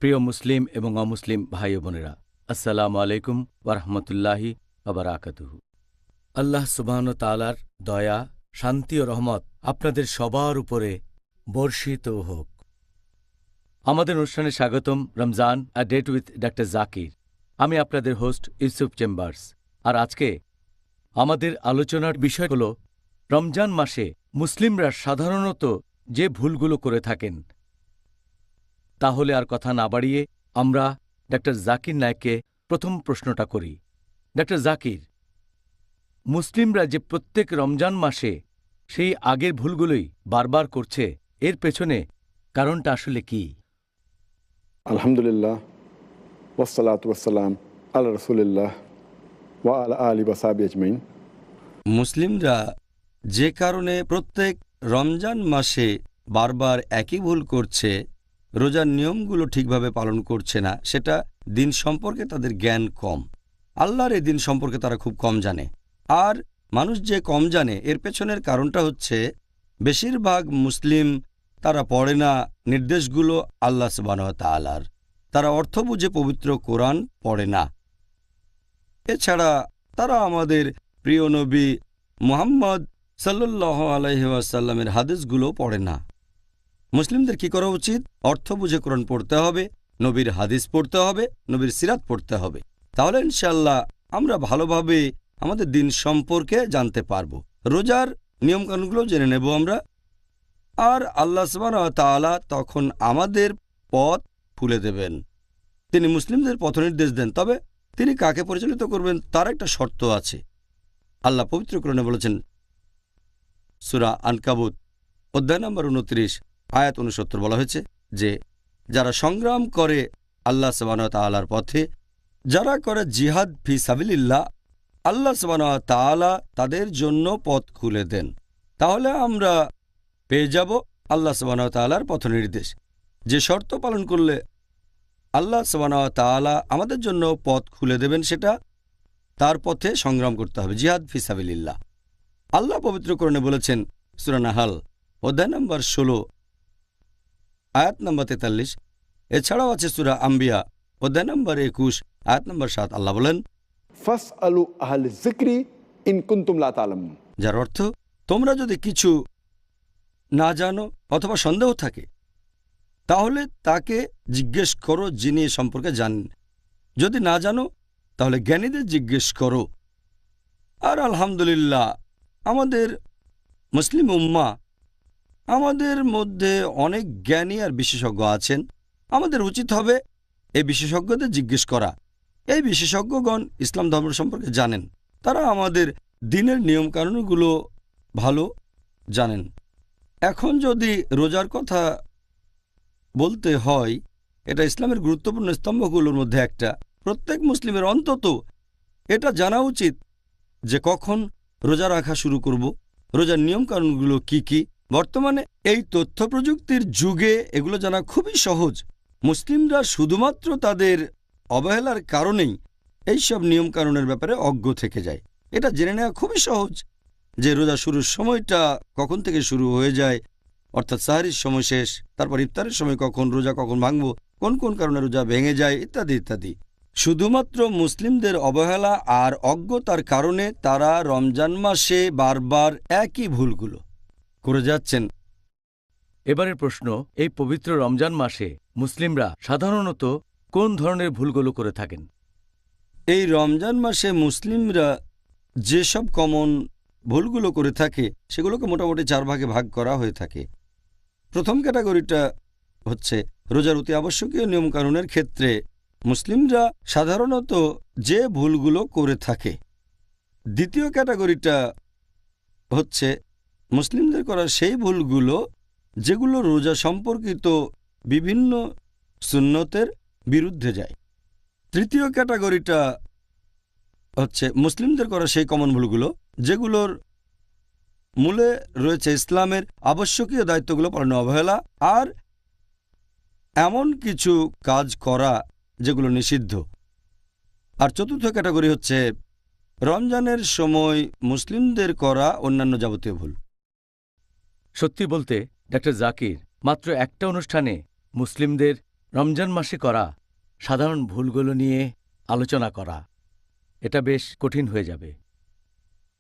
প্রিয় মুসলিম এবং অমুসলিম ভাই বোনেরা, আসসালামু আলাইকুম ওয়ারহমতুল্লাহি ওয়াবারাকাতুহু। আল্লাহ সুবহানাহু ওয়া তাআলার দয়া, শান্তি ও রহমত আপনাদের সবার উপরে বর্ষিত হোক। আমাদের অনুষ্ঠানে স্বাগতম Ramzan a date with doctor Zakir. আমি আপনাদের হোস্ট ইউসুফ চেম্বার্স। আর আজকে আমাদের আলোচনার বিষয় হল রমজান মাসে মুসলিমরা সাধারণত যে ভুলগুলো করে থাকেন। তাহলে আর কথা না বাড়িয়ে আমরা ডক্টর জাকির নায়েককে প্রথম প্রশ্নটা করি। ডক্টর জাকির, মুসলিমরা যে প্রত্যেক রমজান মাসে সেই আগের ভুলগুলোই বারবার করছে, এর পেছনে কারণটা আসলে কি? আলহামদুলিল্লাহ, ওয়াসসালাতু ওয়াসসালাম আলা রাসূলিল্লাহ ওয়া আলা আলিহি ওয়া সাহবিহি আজমাইন। মুসলিমরা যে কারণে প্রত্যেক রমজান মাসে বারবার একই ভুল করছে, রোজার নিয়মগুলো ঠিকভাবে পালন করছে না, সেটা দিন সম্পর্কে তাদের জ্ঞান কম। আল্লাহর এই দিন সম্পর্কে তারা খুব কম জানে। আর মানুষ যে কম জানে, এর পেছনের কারণটা হচ্ছে বেশিরভাগ মুসলিম তারা পড়ে না নির্দেশগুলো আল্লাহ সুবহানাহু ওয়া তাআলার। তারা অর্থ বুঝে পবিত্র কোরআন পড়ে না। এছাড়া তারা আমাদের প্রিয় নবী মুহাম্মদ সাল্লাল্লাহু আলাইহি ওয়াসাল্লামের হাদিসগুলো পড়ে না। মুসলিমদের কি করা উচিত? অর্থ বুঝে কোরআন পড়তে হবে, নবীর হাদিস পড়তে হবে, নবীর সিরাত পড়তে হবে। তাহলে ইনশাআল্লাহ আমরা ভালোভাবে আমাদের দিন সম্পর্কে জানতে পারব। রোজার নিয়মকানুনগুলো জেনে নেব আমরা। আর আল্লাহ সুবহানাহু ওয়া তাআলা তখন আমাদের পথ খুলে দেবেন। তিনি মুসলিমদের পথনির্দেশ দেন, তবে তিনি কাকে পরিচালিত করবেন তার একটা শর্ত আছে। আল্লাহ পবিত্র কোরআনে বলেছেন, সূরা আনকাবুত অধ্যায় নম্বর ২৯ আয়াত ৬৯ বলা হয়েছে যে যারা সংগ্রাম করে আল্লাহ সুবহানাহু ওয়া তাআলার পথে, যারা করে জিহাদ ফি সাবিলিল্লাহ, আল্লাহ সুবহানাহু ওয়া তাআলা তাদের জন্য পথ খুলে দেন। তাহলে আমরা পেয়ে যাব আল্লাহ সুবহানাহু ওয়া তাআলার পথনির্দেশ। যে শর্ত পালন করলে আল্লাহ সুবহানাহু ওয়া তাআলা আমাদের জন্য পথ খুলে দেবেন, সেটা তার পথে সংগ্রাম করতে হবে, জিহাদ ফি সাবিলিল্লাহ। আল্লাহ পবিত্র কোরআনে বলেছেন, সূরা নাহাল অধ্যায় নম্বর ১৬ আয়াত নম্বর ৪৩। এছাড়াও আছে সূরা আম্বিয়া অধ্যায় নম্বর ২১ আয়াত নম্বর ৭। আল্লাহ বলেন, ফাসআলু আহলাজ যিকরি ইন কুনতুম লা তা'লামুন। যার অর্থ, তোমরা যদি কিছু না জানো অথবা সন্দেহ থাকে, তাহলে তাকে জিজ্ঞেস করো যিনি এ সম্পর্কে জানেন। যদি না জানো তাহলে জ্ঞানীদের জিজ্ঞেস করো। আর আলহামদুলিল্লাহ, আমাদের মুসলিম উম্মাহ, আমাদের মধ্যে অনেক জ্ঞানী আর বিশেষজ্ঞ আছেন। আমাদের উচিত হবে এই বিশেষজ্ঞদের জিজ্ঞেস করা। এই বিশেষজ্ঞগণ ইসলাম ধর্ম সম্পর্কে জানেন, তারা আমাদের দিনের নিয়মকানুনগুলো ভালো জানেন। এখন যদি রোজার কথা বলতে হয়, এটা ইসলামের গুরুত্বপূর্ণ স্তম্ভগুলোর মধ্যে একটা। প্রত্যেক মুসলিমের অন্তত এটা জানা উচিত যে কখন রোজা রাখা শুরু করব, রোজার নিয়মকানুনগুলো কি কি। বর্তমানে এই তথ্য প্রযুক্তির যুগে এগুলো জানা খুবই সহজ। মুসলিমরা শুধুমাত্র তাদের অবহেলার কারণেই এইসব নিয়মকানুনের ব্যাপারে অজ্ঞ থেকে যায়। এটা জেনে নেওয়া খুবই সহজ যে রোজা শুরুর সময়টা কখন থেকে শুরু হয়ে যায়, অর্থাৎ সাহরির সময় শেষ, তারপর ইফতারের সময় কখন, রোজা কখন ভাঙব, কোন কোন কারণে রোজা ভেঙে যায়, ইত্যাদি ইত্যাদি। শুধুমাত্র মুসলিমদের অবহেলা আর অজ্ঞতার কারণে তারা রমজান মাসে বারবার একই ভুলগুলো করে যাচ্ছেন। এবারের প্রশ্ন, এই পবিত্র রমজান মাসে মুসলিমরা সাধারণত কোন ধরনের ভুলগুলো করে থাকেন? এই রমজান মাসে মুসলিমরা যেসব কমন ভুলগুলো করে থাকে সেগুলোকে মোটামুটি 4 ভাগে ভাগ করা হয়ে থাকে। প্রথম ক্যাটাগরিটা হচ্ছে রোজার অতি আবশ্যকীয় নিয়মকানুনের ক্ষেত্রে মুসলিমরা সাধারণত যে ভুলগুলো করে থাকে। দ্বিতীয় ক্যাটাগরিটা হচ্ছে মুসলিমদের করা সেই ভুলগুলো যেগুলো রোজা সম্পর্কিত বিভিন্ন সুন্নতের বিরুদ্ধে যায়। তৃতীয় ক্যাটাগরিটা হচ্ছে মুসলিমদের করা সেই কমন ভুলগুলো যেগুলোর মূলে রয়েছে ইসলামের আবশ্যকীয় দায়িত্বগুলো পালনে অবহেলা আর এমন কিছু কাজ করা যেগুলো নিষিদ্ধ। আর চতুর্থ ক্যাটাগরি হচ্ছে রমজানের সময় মুসলিমদের করা অন্যান্য যাবতীয় ভুল। সত্যি বলতে ডক্টর জাকির, মাত্র একটা অনুষ্ঠানে মুসলিমদের রমজান মাসে করা সাধারণ ভুলগুলো নিয়ে আলোচনা করা এটা বেশ কঠিন হয়ে যাবে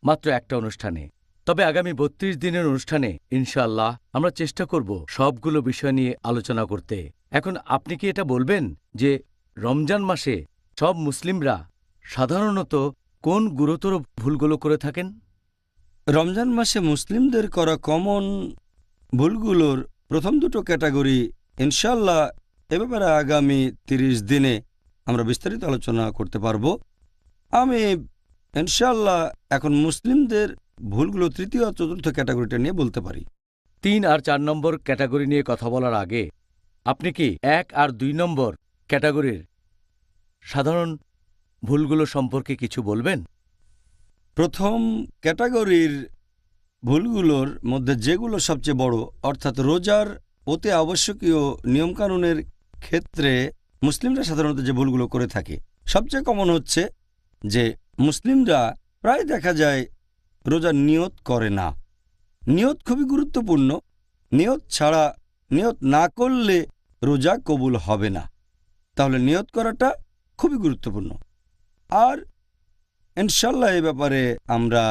মাত্র একটা অনুষ্ঠানে। তবে আগামী ৩২ দিনের অনুষ্ঠানে ইনশাআল্লাহ আমরা চেষ্টা করব সবগুলো বিষয় নিয়ে আলোচনা করতে। এখন আপনি কি এটা বলবেন যে রমজান মাসে সব মুসলিমরা সাধারণত কোন গুরুতর ভুলগুলো করে থাকেন? রমজান মাসে মুসলিমদের করা কমন ভুলগুলোর প্রথম দুটো ক্যাটাগরি ইনশাল্লাহ এ ব্যাপারে আগামী ৩০ দিনে আমরা বিস্তারিত আলোচনা করতে পারব। আমি ইনশাল্লাহ এখন মুসলিমদের ভুলগুলো তৃতীয় আর চতুর্থ ক্যাটাগরিটা নিয়ে বলতে পারি। ৩ আর ৪ নম্বর ক্যাটাগরি নিয়ে কথা বলার আগে আপনি কি ১ আর ২ নম্বর ক্যাটাগরির সাধারণ ভুলগুলো সম্পর্কে কিছু বলবেন? প্রথম ক্যাটাগরির ভুলগুলোর মধ্যে যেগুলো সবচেয়ে বড়, অর্থাৎ রোজার অতি আবশ্যকীয় নিয়মকানুনের ক্ষেত্রে মুসলিমরা সাধারণত যে ভুলগুলো করে থাকে, সবচেয়ে কমন হচ্ছে যে মুসলিমরা প্রায় দেখা যায় রোজার নিয়ত করে না। নিয়ত খুবই গুরুত্বপূর্ণ। নিয়ত ছাড়া, নিয়ত না করলে রোজা কবুল হবে না। তাহলে নিয়ত করাটা খুবই গুরুত্বপূর্ণ। আর ইনশাল্লাহ এই ব্যাপারে আমরা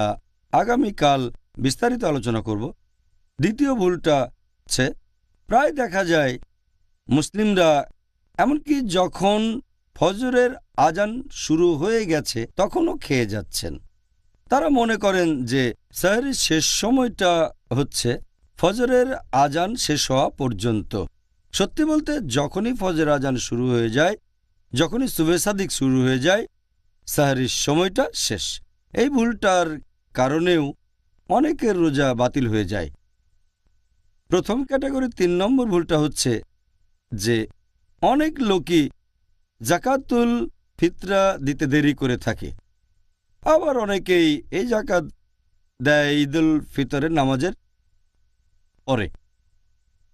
আগামীকাল বিস্তারিত আলোচনা করব। দ্বিতীয় ভুলটা হচ্ছে প্রায় দেখা যায় মুসলিমরা এমনকি যখন ফজরের আজান শুরু হয়ে গেছে তখনও খেয়ে যাচ্ছেন। তারা মনে করেন যে সেহরির শেষ সময়টা হচ্ছে ফজরের আজান শেষ হওয়া পর্যন্ত। সত্যি বলতে যখনই ফজর আজান শুরু হয়ে যায়, যখনই সুবে সাদিক শুরু হয়ে যায়, সেহরির সময়টা শেষ। এই ভুলটার কারণেও অনেকের রোজা বাতিল হয়ে যায়। প্রথম ক্যাটাগরির ৩ নম্বর ভুলটা হচ্ছে যে অনেক লোকই জাকাতুল ফিতরা দিতে দেরি করে থাকে। আবার অনেকেই এই জাকাত দেয় ঈদুল ফিতরের নামাজের পরে।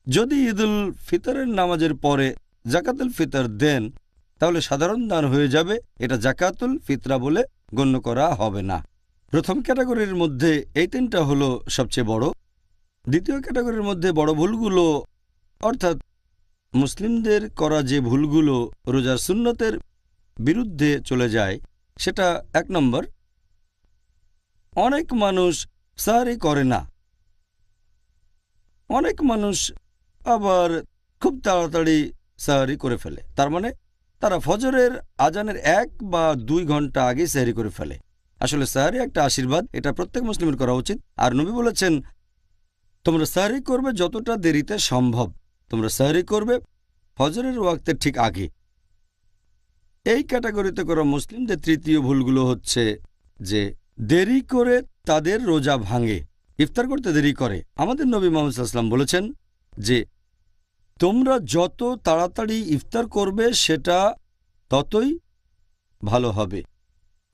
যদি ঈদুল ফিতরের নামাজের পরে জাকাতুল ফিতর দেন তাহলে সাধারণ দান হয়ে যাবে, এটা জাকাতুল ফিতরা বলে গণ্য করা হবে না। প্রথম ক্যাটাগরির মধ্যে এই ৩টা হলো সবচেয়ে বড়। দ্বিতীয় ক্যাটাগরির মধ্যে বড় ভুলগুলো, অর্থাৎ মুসলিমদের করা যে ভুলগুলো রোজার সুন্নতের বিরুদ্ধে চলে যায়, সেটা ১ নম্বর, অনেক মানুষ সাহরি করে না। অনেক মানুষ আবার খুব তাড়াতাড়ি সাহরি করে ফেলে। তার মানে তারা ফজরের আজানের ১ বা ২ ঘন্টা আগে সাহরি করে ফেলে। আসলে সাহরি একটা আশীর্বাদ, এটা প্রত্যেক মুসলিমের করা উচিত। আর নবী বলেছেন, তোমরা সাহরি করবে যতটা দেরিতে সম্ভব, তোমরা সাহরি করবে ফজরের ওয়াক্তের ঠিক আগে। এই ক্যাটাগরিতে করা মুসলিমদের তৃতীয় ভুলগুলো হচ্ছে যে দেরি করে তাদের রোজা ভাঙে, ইফতার করতে দেরি করে। আমাদের নবী মুহাম্মদ সাল্লাল্লাহু আলাইহি ওয়াসাল্লাম বলেছেন যে তোমরা যত তাড়াতাড়ি ইফতার করবে সেটা ততই ভালো হবে।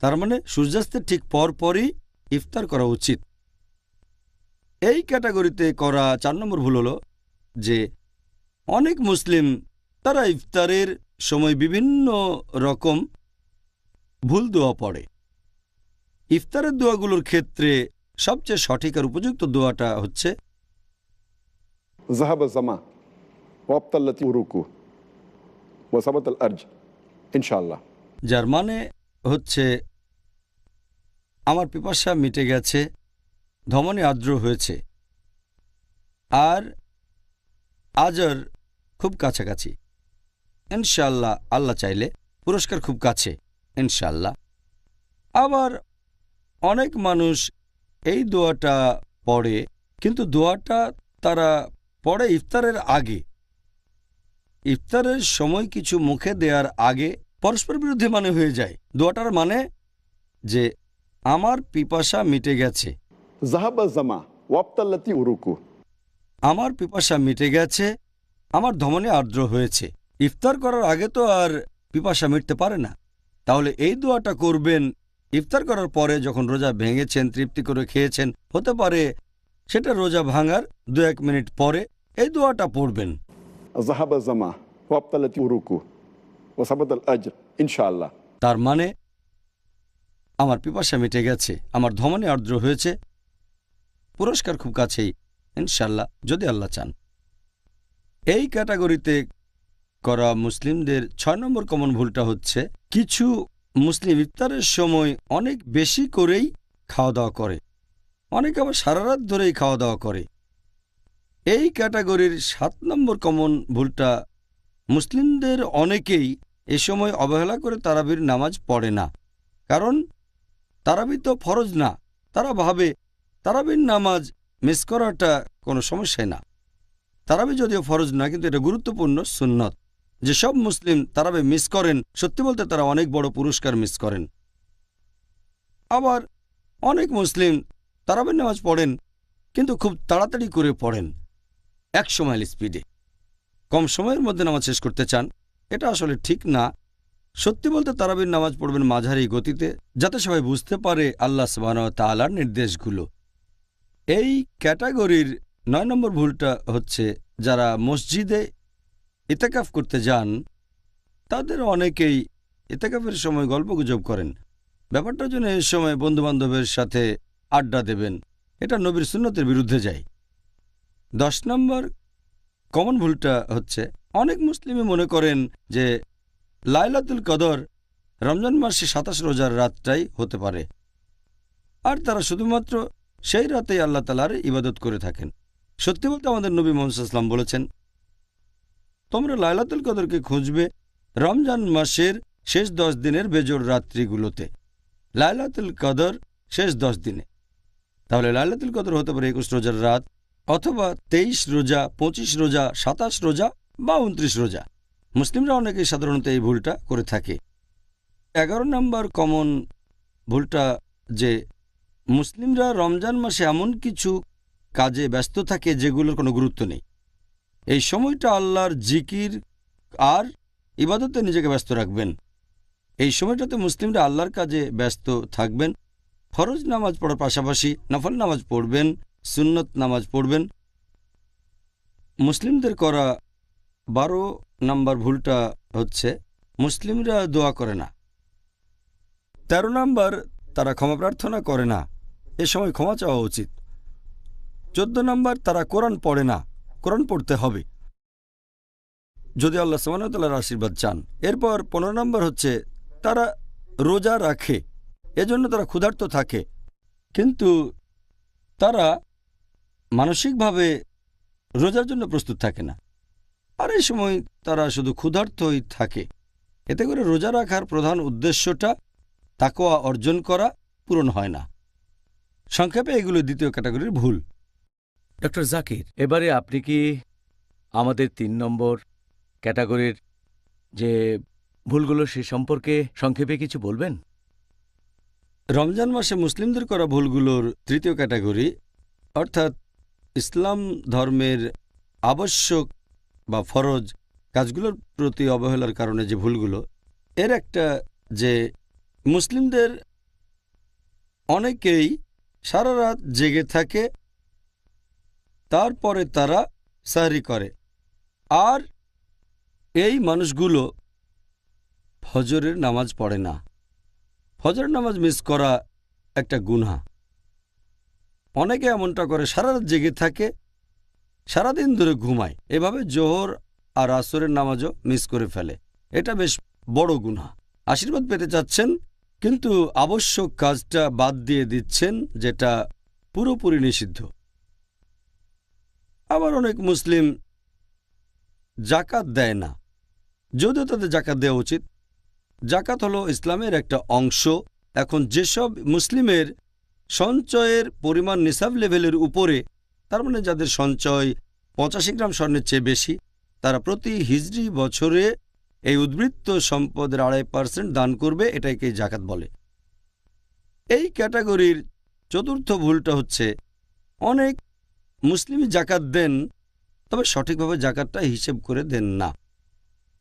তার মানে সূর্যাস্তের ঠিক পরপরই ইফতার করা উচিত। এই ক্যাটাগরিতে করা ৪ নম্বর ভুল হলো যে অনেক মুসলিম তারা ইফতারের সময় বিভিন্ন রকম ভুল দোয়া পড়ে। ইফতারের দোয়াগুলোর ক্ষেত্রে সবচেয়ে সঠিক আর উপযুক্ত দোয়াটা হচ্ছে জাহাবা জামা ওয়াবতাল্লাতি উরুকু ওয়াসাবাতাল আরজ ইনশাআল্লাহ, যার মানে হচ্ছে আমার পিপাসা মিটে গেছে, ধমনী আর্দ্র হয়েছে, আর আজর খুব কাছাকাছি। ইনশাআল্লাহ, আল্লাহ চাইলে পুরস্কার খুব কাছে ইনশাআল্লাহ। আবার অনেক মানুষ এই দোয়াটা পড়ে, কিন্তু দোয়াটা তারা পড়ে ইফতারের আগে। ইফতারের সময় কিছু মুখে দেওয়ার আগে পরস্পর বিরোধী মানে হয়ে যায়। দোয়াটার মানে যে আমার পিপাসা মিটে গেছে, জাহাবা জামা ওয়াবতাল্লাতি উরুকু, আমার পিপাসা মিটে গেছে, আমার ধমনী আর্দ্র হয়েছে। ইফতার করার আগে তো আর পিপাসা মিটতে পারে না। তাহলে এই দোয়াটা করবেন ইফতার করার পরে, যখন রোজা ভেঙেছেন, তৃপ্তি করে খেয়েছেন। হতে পারে সেটা রোজা ভাঙার ২-১ মিনিট পরে এই দোয়াটা পড়বেন। জাহাবা জামা ওয়াবতাল্লাতি উরুকু ওয়াসাবাতাল আজর ইনশাআল্লাহ। তার মানে আমার পিপাসা মিটে গেছে, আমার ধমনী আর্দ্র হয়েছে, পুরস্কার খুব কাছেই ইনশাআল্লাহ, যদি আল্লাহ চান। এই ক্যাটাগরিতে করা মুসলিমদের 6 নম্বর কমন ভুলটা হচ্ছে কিছু মুসলিম ইফতারের সময় অনেক বেশি করেই খাওয়া দাওয়া করে, অনেকে আবার সারা রাত ধরেই খাওয়া দাওয়া করে। এই ক্যাটাগরির 7 নম্বর কমন ভুলটা মুসলিমদের অনেকেই এ সময় অবহেলা করে তারাবির নামাজ পড়ে না। কারণ তারাবি তো ফরজ না, তারা ভাবে তারাবির নামাজ মিস করাটা কোনো সমস্যাই না। তারাবি যদিও ফরজ না, কিন্তু এটা গুরুত্বপূর্ণ সুন্নত। যেসব মুসলিম তারাবি মিস করেন, সত্যি বলতে তারা অনেক বড় পুরস্কার মিস করেন। আবার অনেক মুসলিম তারাবির নামাজ পড়েন, কিন্তু খুব তাড়াতাড়ি করে পড়েন, 100 মাইল স্পিডে, কম সময়ের মধ্যে নামাজ শেষ করতে চান। এটা আসলে ঠিক না। সত্যি বলতে তারাবির নামাজ পড়বেন মাঝারি গতিতে, যাতে সবাই বুঝতে পারে আল্লাহ সুবহানাহু ওয়া তাআলার নির্দেশগুলো। এই ক্যাটাগরির 9 নম্বর ভুলটা হচ্ছে যারা মসজিদে ইতিকাফ করতে যান, তাদের অনেকেই ইতিকাফের সময় গল্পগুজব করেন। ব্যাপারটার জন্য এই সময় বন্ধুবান্ধবের সাথে আড্ডা দেবেন, এটা নবীর সুন্নতের বিরুদ্ধে যায়। 10 নম্বর কমন ভুলটা হচ্ছে অনেক মুসলিমই মনে করেন যে লাইলাতুল কদর রমজান মাসে 27 রোজার রাতটাই হতে পারে, আর তারা শুধুমাত্র সেই রাতেই আল্লাহ তাআলার ইবাদত করে থাকেন। সত্যি বলতে আমাদের নবী মুহাম্মদ সাল্লাল্লাহু আলাইহি ওয়াসাল্লাম বলেছেন, তোমরা লাইলাতুল কদরকে খুঁজবে রমজান মাসের শেষ 10 দিনের বেজোড় রাত্রিগুলোতে। লাইলাতুল কদর শেষ 10 দিনে, তাহলে লাইলাতুল কদর হতে পারে 21 রোজার রাত, অথবা 23 রোজা, 25 রোজা, 27 রোজা বা 29 রোজা। মুসলিমরা অনেকেই সাধারণত এই ভুলটা করে থাকে। 11 নম্বর কমন ভুলটা যে মুসলিমরা রমজান মাসে এমন কিছু কাজে ব্যস্ত থাকে যেগুলোর কোনো গুরুত্ব নেই। এই সময়টা আল্লাহর জিকির আর ইবাদতে নিজেকে ব্যস্ত রাখবেন। এই সময়টাতে মুসলিমরা আল্লাহর কাজে ব্যস্ত থাকবেন। ফরজ নামাজ পড়ার পাশাপাশি নফল নামাজ পড়বেন, সুন্নত নামাজ পড়বেন। মুসলিমদের করা 12 নম্বর ভুলটা হচ্ছে মুসলিমরা দোয়া করে না। 13 নম্বর, তারা ক্ষমা প্রার্থনা করে না, এ সময় ক্ষমা চাওয়া উচিত। 14 নম্বর, তারা কোরআন পড়ে না, কোরআন পড়তে হবে যদি আল্লাহ সুবহানাহু ওয়া তাআলার আশীর্বাদ চান। এরপর 15 নম্বর হচ্ছে তারা রোজা রাখে, এজন্য তারা ক্ষুধার্ত থাকে, কিন্তু তারা মানসিকভাবে রোজার জন্য প্রস্তুত থাকে না, আর এই সময় তারা শুধু ক্ষুধার্তই থাকে। এতে করে রোজা রাখার প্রধান উদ্দেশ্যটা তাকওয়া অর্জন করা পূরণ হয় না। সংক্ষেপে এগুলো দ্বিতীয় ক্যাটাগরির ভুল। ডক্টর জাকির, এবারে আপনি কি আমাদের 3 নম্বর ক্যাটাগরির যে ভুলগুলো সে সম্পর্কে সংক্ষেপে কিছু বলবেন? রমজান মাসে মুসলিমদের করা ভুলগুলোর তৃতীয় ক্যাটাগরি, অর্থাৎ ইসলাম ধর্মের আবশ্যক বা ফরজ কাজগুলোর প্রতি অবহেলার কারণে যে ভুলগুলো, এর একটা যে মুসলিমদের অনেকেই সারা রাত জেগে থাকে, তারপরে তারা সাহরি করে, আর এই মানুষগুলো ফজরের নামাজ পড়ে না। ফজরের নামাজ মিস করা একটা গুনাহ। অনেকে এমনটা করে, সারা রাত জেগে থাকে, সারাদিন ধরে ঘুমায়, এভাবে জোহর আর আসরের নামাজও মিস করে ফেলে। এটা বেশ বড় গুনাহ। আশীর্বাদ পেতে চাচ্ছেন, কিন্তু আবশ্যক কাজটা বাদ দিয়ে দিচ্ছেন, যেটা পুরোপুরি নিষিদ্ধ। আবার অনেক মুসলিম জাকাত দেয় না, যদিও তাদের জাকাত দেওয়া উচিত। জাকাত হলো ইসলামের একটা অংশ। এখন যেসব মুসলিমের সঞ্চয়ের পরিমাণ নিসাব লেভেলের উপরে, তার মানে যাদের সঞ্চয় 85 গ্রাম স্বর্ণের চেয়ে বেশি, তারা প্রতি হিজরি বছরে এই উদ্বৃত্ত সম্পদের 2.5% দান করবে, এটাকে জাকাত বলে। এই ক্যাটাগরির চতুর্থ ভুলটা হচ্ছে অনেক মুসলিমই জাকাত দেন, তবে সঠিকভাবে জাকাতটা হিসেব করে দেন না।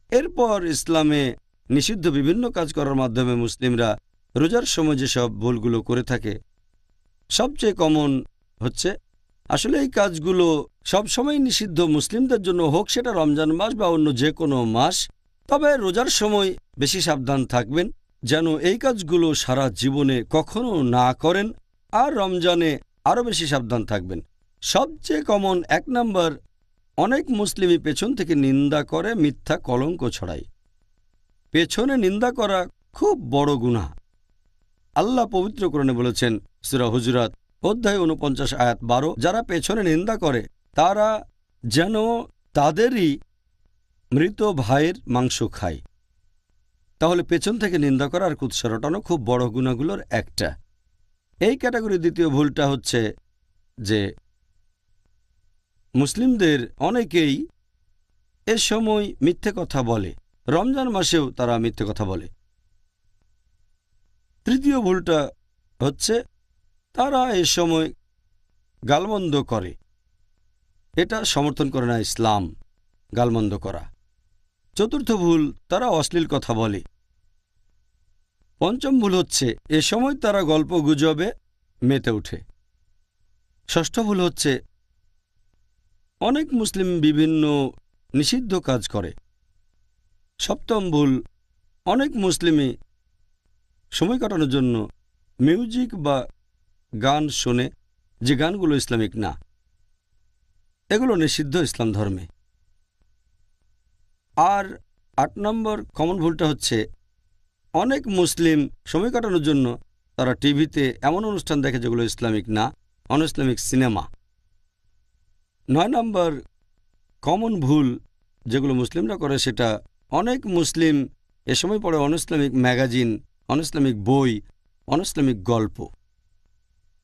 এরপর ইসলামে নিষিদ্ধ বিভিন্ন কাজ করার মাধ্যমে মুসলিমরা রোজার সময় যেসব ভুলগুলো করে থাকে, সবচেয়ে কমন হচ্ছে আসলে এই কাজগুলো সবসময় নিষিদ্ধ মুসলিমদের জন্য, হোক সেটা রমজান মাস বা অন্য যে কোনো মাস। তবে রোজার সময় বেশি সাবধান থাকবেন যেন এই কাজগুলো সারা জীবনে কখনো না করেন, আর রমজানে আরও বেশি সাবধান থাকবেন। সবচেয়ে কমন 1 নম্বর অনেক মুসলিমই পেছন থেকে নিন্দা করে, মিথ্যা কলঙ্ক ছড়ায়। পেছনে নিন্দা করা খুব বড় গুনাহ। আল্লাহ পবিত্র কোরআনে বলেছেন, সূরা হুজুরাত অধ্যায় ৪৯ আয়াত ১২, যারা পেছনে নিন্দা করে তারা যেন তাদেরই মৃত ভাইয়ের মাংস খায়। তাহলে পেছন থেকে নিন্দা করা আর কুৎসা রটানো খুব বড় গুনাহগুলোর একটা। এই ক্যাটাগরির দ্বিতীয় ভুলটা হচ্ছে যে মুসলিমদের অনেকেই এ সময় মিথ্যে কথা বলে, রমজান মাসেও তারা মিথ্যে কথা বলে। তৃতীয় ভুলটা হচ্ছে তারা এ সময় গালমন্দ করে। এটা সমর্থন করে না ইসলাম, গালমন্দ করা। চতুর্থ ভুল, তারা অশ্লীল কথা বলে। পঞ্চম ভুল হচ্ছে এ সময় তারা গল্প গুজবে মেতে ওঠে। ষষ্ঠ ভুল হচ্ছে অনেক মুসলিম বিভিন্ন নিষিদ্ধ কাজ করে। সপ্তম ভুল, অনেক মুসলিমই সময় কাটানোর জন্য মিউজিক বা গান শোনে, যে গানগুলো ইসলামিক না। এগুলো নিষিদ্ধ ইসলাম ধর্মে। আর ৮ নম্বর কমন ভুলটা হচ্ছে অনেক মুসলিম সময় কাটানোর জন্য তারা টিভিতে এমন অনুষ্ঠান দেখে যেগুলো ইসলামিক না, অনইসলামিক সিনেমা। ৯ নম্বর কমন ভুল যেগুলো মুসলিমরা করে, সেটা অনেক মুসলিম এ সময় পড়ে অনইসলামিক ম্যাগাজিন, অনইসলামিক বই, অনইসলামিক গল্প।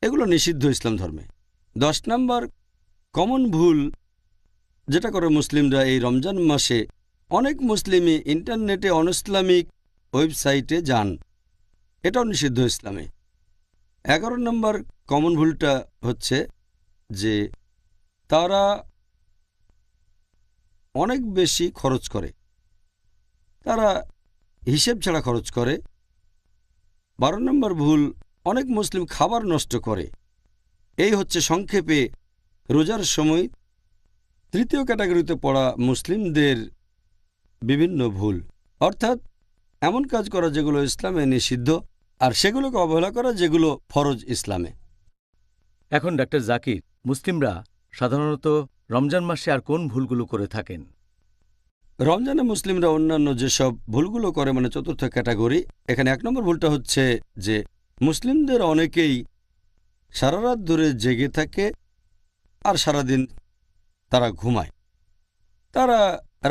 এগুলো নিষিদ্ধ ইসলাম ধর্মে। ১০ নম্বর কমন ভুল যেটা করে মুসলিমরা এই রমজান মাসে, অনেক মুসলিমই ইন্টারনেটে অনইসলামিক ওয়েবসাইটে যান। এটাও নিষিদ্ধ ইসলামে। ১১ নম্বর কমন ভুলটা হচ্ছে যে তারা অনেক বেশি খরচ করে, তারা হিসেব ছাড়া খরচ করে। ১২ নম্বর ভুল, অনেক মুসলিম খাবার নষ্ট করে। এই হচ্ছে সংক্ষেপে রোজার সময় তৃতীয় ক্যাটাগরিতে পড়া মুসলিমদের বিভিন্ন ভুল, অর্থাৎ এমন কাজ করা যেগুলো ইসলামে নিষিদ্ধ, আর সেগুলোকে অবহেলা করা যেগুলো ফরজ ইসলামে। এখন ডাক্তার জাকির, মুসলিমরা সাধারণত রমজান মাসে আর কোন ভুলগুলো করে থাকেন? রমজানে মুসলিমরা অন্যান্য যেসব ভুলগুলো করে, মানে চতুর্থ ক্যাটাগরি, এখানে ১ নম্বর ভুলটা হচ্ছে যে মুসলিমদের অনেকেই সারা রাত ধরে জেগে থাকে আর সারাদিন তারা ঘুমায়। তারা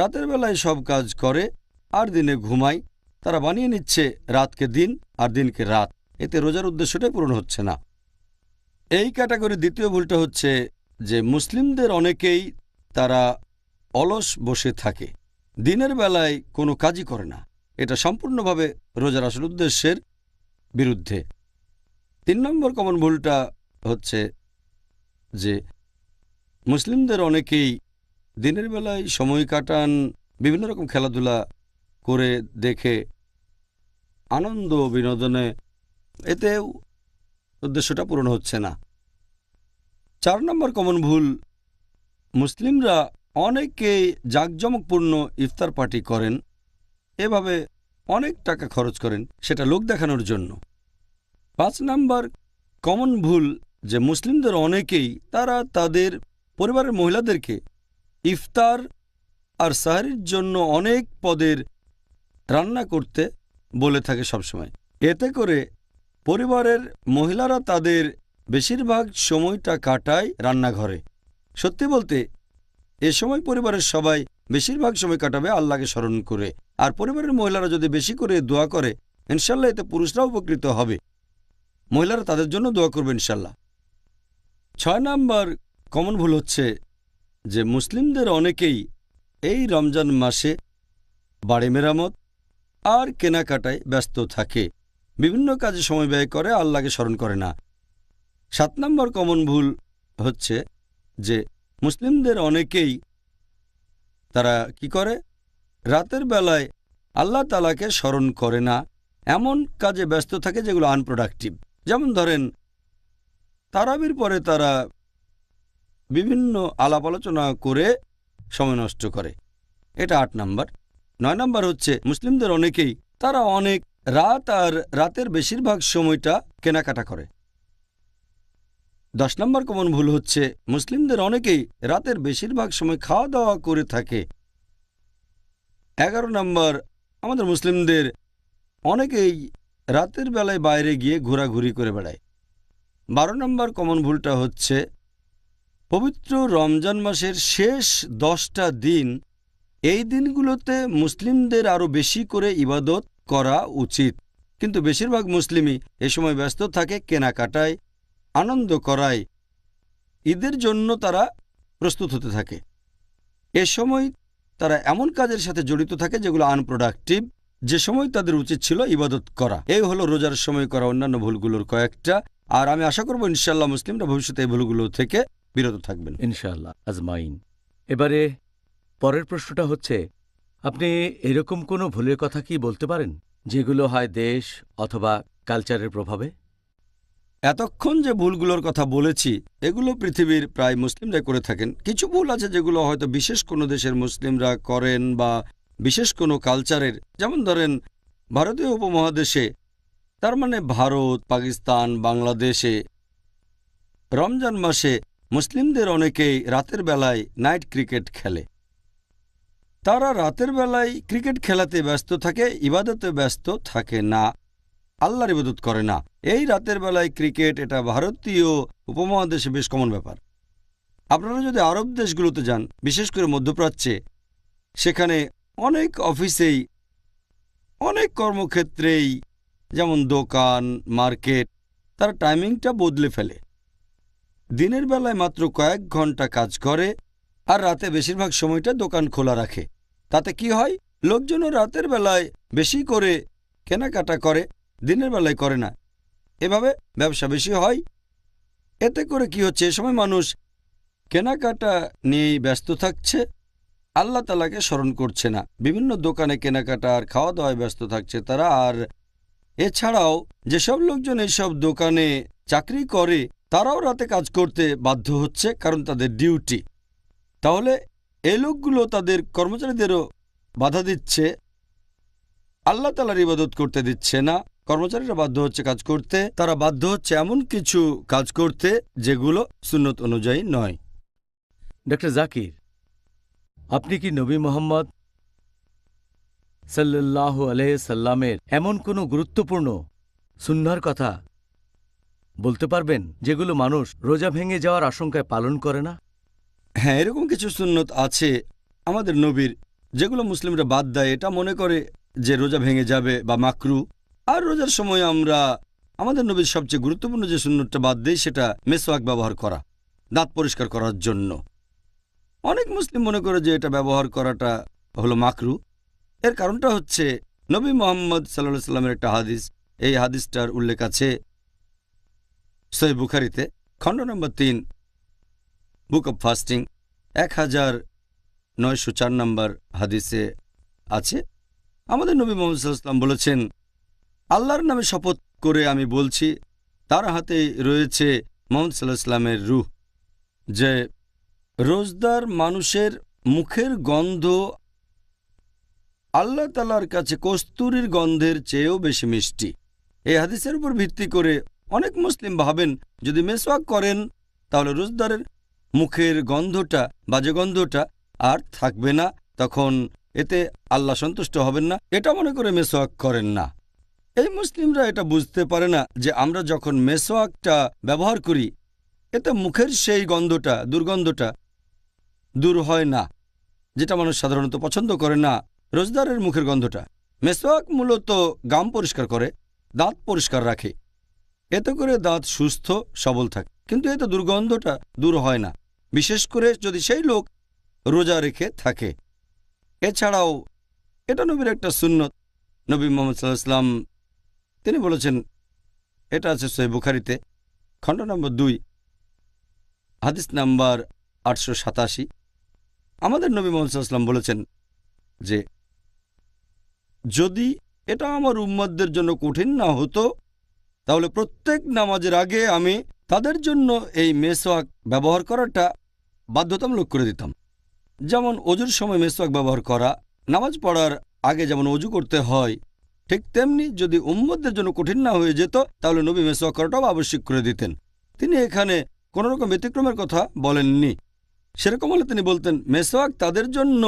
রাতের বেলায় সব কাজ করে আর দিনে ঘুমায়। তারা বানিয়ে নিচ্ছে রাতকে দিন আর দিনকে রাত। এতে রোজার উদ্দেশ্যটাই পূরণ হচ্ছে না। এই ক্যাটাগরির দ্বিতীয় ভুলটা হচ্ছে যে মুসলিমদের অনেকেই তারা অলস বসে থাকে, দিনের বেলায় কোনো কাজই করে না। এটা সম্পূর্ণভাবে রোজার আসল উদ্দেশ্যের বিরুদ্ধে। ৩ নম্বর কমন ভুলটা হচ্ছে যে মুসলিমদের অনেকেই দিনের বেলায় সময় কাটান বিভিন্ন রকম খেলাধুলা করে, দেখে, আনন্দ বিনোদনে। এতে উদ্দেশ্যটা পূরণ হচ্ছে না। ৪ নম্বর কমন ভুল, মুসলিমরা অনেকেই জাঁকজমকপূর্ণ ইফতার পার্টি করেন, এভাবে অনেক টাকা খরচ করেন, সেটা লোক দেখানোর জন্য। ৫ নম্বর কমন ভুল যে মুসলিমদের অনেকেই তারা তাদের পরিবারের মহিলাদেরকে ইফতার আর সাহরির জন্য অনেক পদের রান্না করতে বলে থাকে সবসময়। এতে করে পরিবারের মহিলারা তাদের বেশিরভাগ সময়টা কাটায় রান্নাঘরে। সত্যি বলতে এ সময় পরিবারের সবাই বেশিরভাগ সময় কাটাবে আল্লাহকে স্মরণ করে। আর পরিবারের মহিলারা যদি বেশি করে দোয়া করে, ইনশাল্লাহ এতে পুরুষরাও উপকৃত হবে। মহিলারা তাদের জন্য দোয়া করবে ইনশাল্লাহ। ৬ নম্বর কমন ভুল হচ্ছে যে মুসলিমদের অনেকেই এই রমজান মাসে বাড়ি মেরামত আর কেনাকাটায় ব্যস্ত থাকে, বিভিন্ন কাজে সময় ব্যয় করে, আল্লাহকে স্মরণ করে না। ৭ নম্বর কমন ভুল হচ্ছে যে মুসলিমদের অনেকেই তারা কি করে, রাতের বেলায় আল্লাহ তাআলাকে স্মরণ করে না, এমন কাজে ব্যস্ত থাকে যেগুলো আনপ্রোডাক্টিভ। যেমন ধরেন তারাবির পরে তারা বিভিন্ন আলাপ আলোচনা করে সময় নষ্ট করে। এটা ৮ নম্বর। ৯ নম্বর হচ্ছে মুসলিমদের অনেকেই তারা অনেক রাত আর রাতের বেশিরভাগ সময়টা কেনাকাটা করে। 10 নম্বর কমন ভুল হচ্ছে মুসলিমদের অনেকেই রাতের বেশিরভাগ সময় খাওয়া দাওয়া করে থাকে। 11 নম্বর, আমাদের মুসলিমদের অনেকেই রাতের বেলায় বাইরে গিয়ে ঘোরাঘুরি করে বেড়ায়। 12 নম্বর কমন ভুলটা হচ্ছে পবিত্র রমজান মাসের শেষ 10টা দিন, এই দিনগুলোতে মুসলিমদের আরও বেশি করে ইবাদত করা উচিত, কিন্তু বেশিরভাগ মুসলিমই এ সময় ব্যস্ত থাকে কেনাকাটায়, আনন্দ করায়, ঈদের জন্য তারা প্রস্তুত হতে থাকে। এ সময় তারা এমন কাজের সাথে জড়িত থাকে যেগুলো আনপ্রোডাক্টিভ, যে সময় তাদের উচিত ছিল ইবাদত করা। এই হলো রোজার সময় করা অন্যান্য ভুলগুলোর কয়েকটা, আর আমি আশা করব ইনশাআল্লাহ মুসলিমরা ভবিষ্যতে এই ভুলগুলো থেকে বিরত থাকবেন ইনশাআল্লাহ আজমাইন। এবারে পরের প্রশ্নটা হচ্ছে, আপনি এরকম কোনো ভুলের কথা কি বলতে পারেন যেগুলো হয় দেশ অথবা কালচারের প্রভাবে? এতক্ষণ যে ভুলগুলোর কথা বলেছি এগুলো পৃথিবীর প্রায় মুসলিমরা করে থাকেন। কিছু ভুল আছে যেগুলো হয়তো বিশেষ কোনো দেশের মুসলিমরা করেন বা বিশেষ কোনো কালচারের, যেমন ধরেন ভারতীয় উপমহাদেশে, তার মানে ভারত, পাকিস্তান, বাংলাদেশে রমজান মাসে মুসলিমদের অনেকেই রাতের বেলায় নাইট ক্রিকেট খেলে। তারা রাতের বেলায় ক্রিকেট খেলাতে ব্যস্ত থাকে, ইবাদতে ব্যস্ত থাকে না, আল্লাহর ইবাদত করে না। এই রাতের বেলায় ক্রিকেট, এটা ভারতীয় উপমহাদেশে বেশ কমন ব্যাপার। আপনারা যদি আরব দেশগুলোতে যান, বিশেষ করে মধ্যপ্রাচ্যে, সেখানে অনেক অফিসেই, অনেক কর্মক্ষেত্রেই, যেমন দোকান, মার্কেট, তার টাইমিংটা বদলে ফেলে। দিনের বেলায় মাত্র কয়েক ঘন্টা কাজ করে আর রাতে বেশিরভাগ সময়টা দোকান খোলা রাখে। তাতে কি হয়, লোকজনও রাতের বেলায় বেশি করে কেনাকাটা করে, দিনের বেলায় করে না। এভাবে ব্যবসা বেশি হয়। এতে করে কি হচ্ছে, এ সময় মানুষ কেনাকাটা নিয়েই ব্যস্ত থাকছে, আল্লাহ তাআলাকে স্মরণ করছে না। বিভিন্ন দোকানে কেনাকাটা আর খাওয়া দাওয়ায় ব্যস্ত থাকছে তারা। আর এছাড়াও যেসব লোকজন এইসব দোকানে চাকরি করে তারাও রাতে কাজ করতে বাধ্য হচ্ছে, কারণ তাদের ডিউটি। তাহলে এই লোকগুলো তাদের কর্মচারীদেরও বাধা দিচ্ছে, আল্লাহ তাআলার ইবাদত করতে দিচ্ছে না। কর্মচারীরা বাধ্য হচ্ছে কাজ করতে, তারা বাধ্য হচ্ছে এমন কিছু কাজ করতে যেগুলো সুন্নত অনুযায়ী নয়। ডক্টর জাকির, আপনি কি নবী মোহাম্মদ সাল্লাল্লাহু আলাইহি সাল্লামের এমন কোনো গুরুত্বপূর্ণ সুন্নাহর কথা বলতে পারবেন যেগুলো মানুষ রোজা ভেঙে যাওয়ার আশঙ্কায় পালন করে না? হ্যাঁ, এরকম কিছু সুন্নত আছে আমাদের নবীর, যেগুলো মুসলিমরা বাদ দেয়, এটা মনে করে যে রোজা ভেঙে যাবে বা মাকরু। আর রোজার সময় আমরা আমাদের নবীর সবচেয়ে গুরুত্বপূর্ণ যে সুন্নতটা বাদ দেই, সেটা মেসওয়াক ব্যবহার করা, দাঁত পরিষ্কার করার জন্য। অনেক মুসলিম মনে করে যে এটা ব্যবহার করাটা হলো মাকরু। এর কারণটা হচ্ছে নবী মুহাম্মদ সাল্লাল্লাহু আলাইহি সাল্লামের একটা হাদিস, এই হাদিসটার উল্লেখ আছে সহিহ বুখারীতে, খণ্ড নম্বর 3, বুক অব ফাস্টিং, 1904 নম্বর হাদিসে আছে। আমাদের নবী মুহাম্মদ সাল্লাল্লাহু আলাইহি সাল্লাম বলেছেন, আল্লাহর নামে শপথ করে আমি বলছি, তার হাতে রয়েছে মুহাম্মদ সাল্লাল্লাহু আলাইহি সাল্লামের রূহ, যে রোজদার মানুষের মুখের গন্ধ আল্লাহ তাআলার কাছে কস্তুরীর গন্ধের চেয়েও বেশি মিষ্টি। এই হাদিসের উপর ভিত্তি করে অনেক মুসলিম ভাবেন যদি মেসওয়াক করেন তাহলে রোজদারের মুখের গন্ধটা, বাজে গন্ধটা আর থাকবে না, তখন এতে আল্লাহ সন্তুষ্ট হবেন না। এটা মনে করে মেসওয়াক করেন না। এই মুসলিমরা এটা বুঝতে পারে না যে আমরা যখন মেসওয়াকটা ব্যবহার করি এতে মুখের সেই গন্ধটা, দুর্গন্ধটা দূর হয় না, যেটা মানুষ সাধারণত পছন্দ করে না, রোজদারের মুখের গন্ধটা। মেসওয়াক মূলত গাম পরিষ্কার করে, দাঁত পরিষ্কার রাখে, এতে করে দাঁত সুস্থ সবল থাকে, কিন্তু এতে দুর্গন্ধটা দূর হয় না, বিশেষ করে যদি সেই লোক রোজা রেখে থাকে। এছাড়াও এটা নবীর একটা সুন্নত। নবী মুহাম্মদ সাল্লাল্লাহু আলাইহি সাল্লাম তিনি বলেছেন, এটা আছে সহিহ বুখারীতে, খণ্ড নম্বর 2, হাদিস নাম্বার 887। আমাদের নবী মুহাম্মদ সাল্লাল্লাহু আলাইহি সাল্লাম বলেছেন যে যদি এটা আমার উম্মতদের জন্য কঠিন না হতো তাহলে প্রত্যেক নামাজের আগে আমি তাদের জন্য এই মেসওয়াক ব্যবহার করাটা বাধ্যতামূলক করে দিতাম। যেমন অজুর সময় মেসওয়াক ব্যবহার করা, নামাজ পড়ার আগে যেমন অজু করতে হয়, ঠিক তেমনি যদি উম্মতদের জন্য কঠিন না হয়ে যেত তাহলে নবী মেসওয়াক করাটাও আবশ্যক করে দিতেন। তিনি এখানে কোনো রকম ব্যতিক্রমের কথা বলেননি। সেরকম হলে তিনি বলতেন মেসওয়াক তাদের জন্য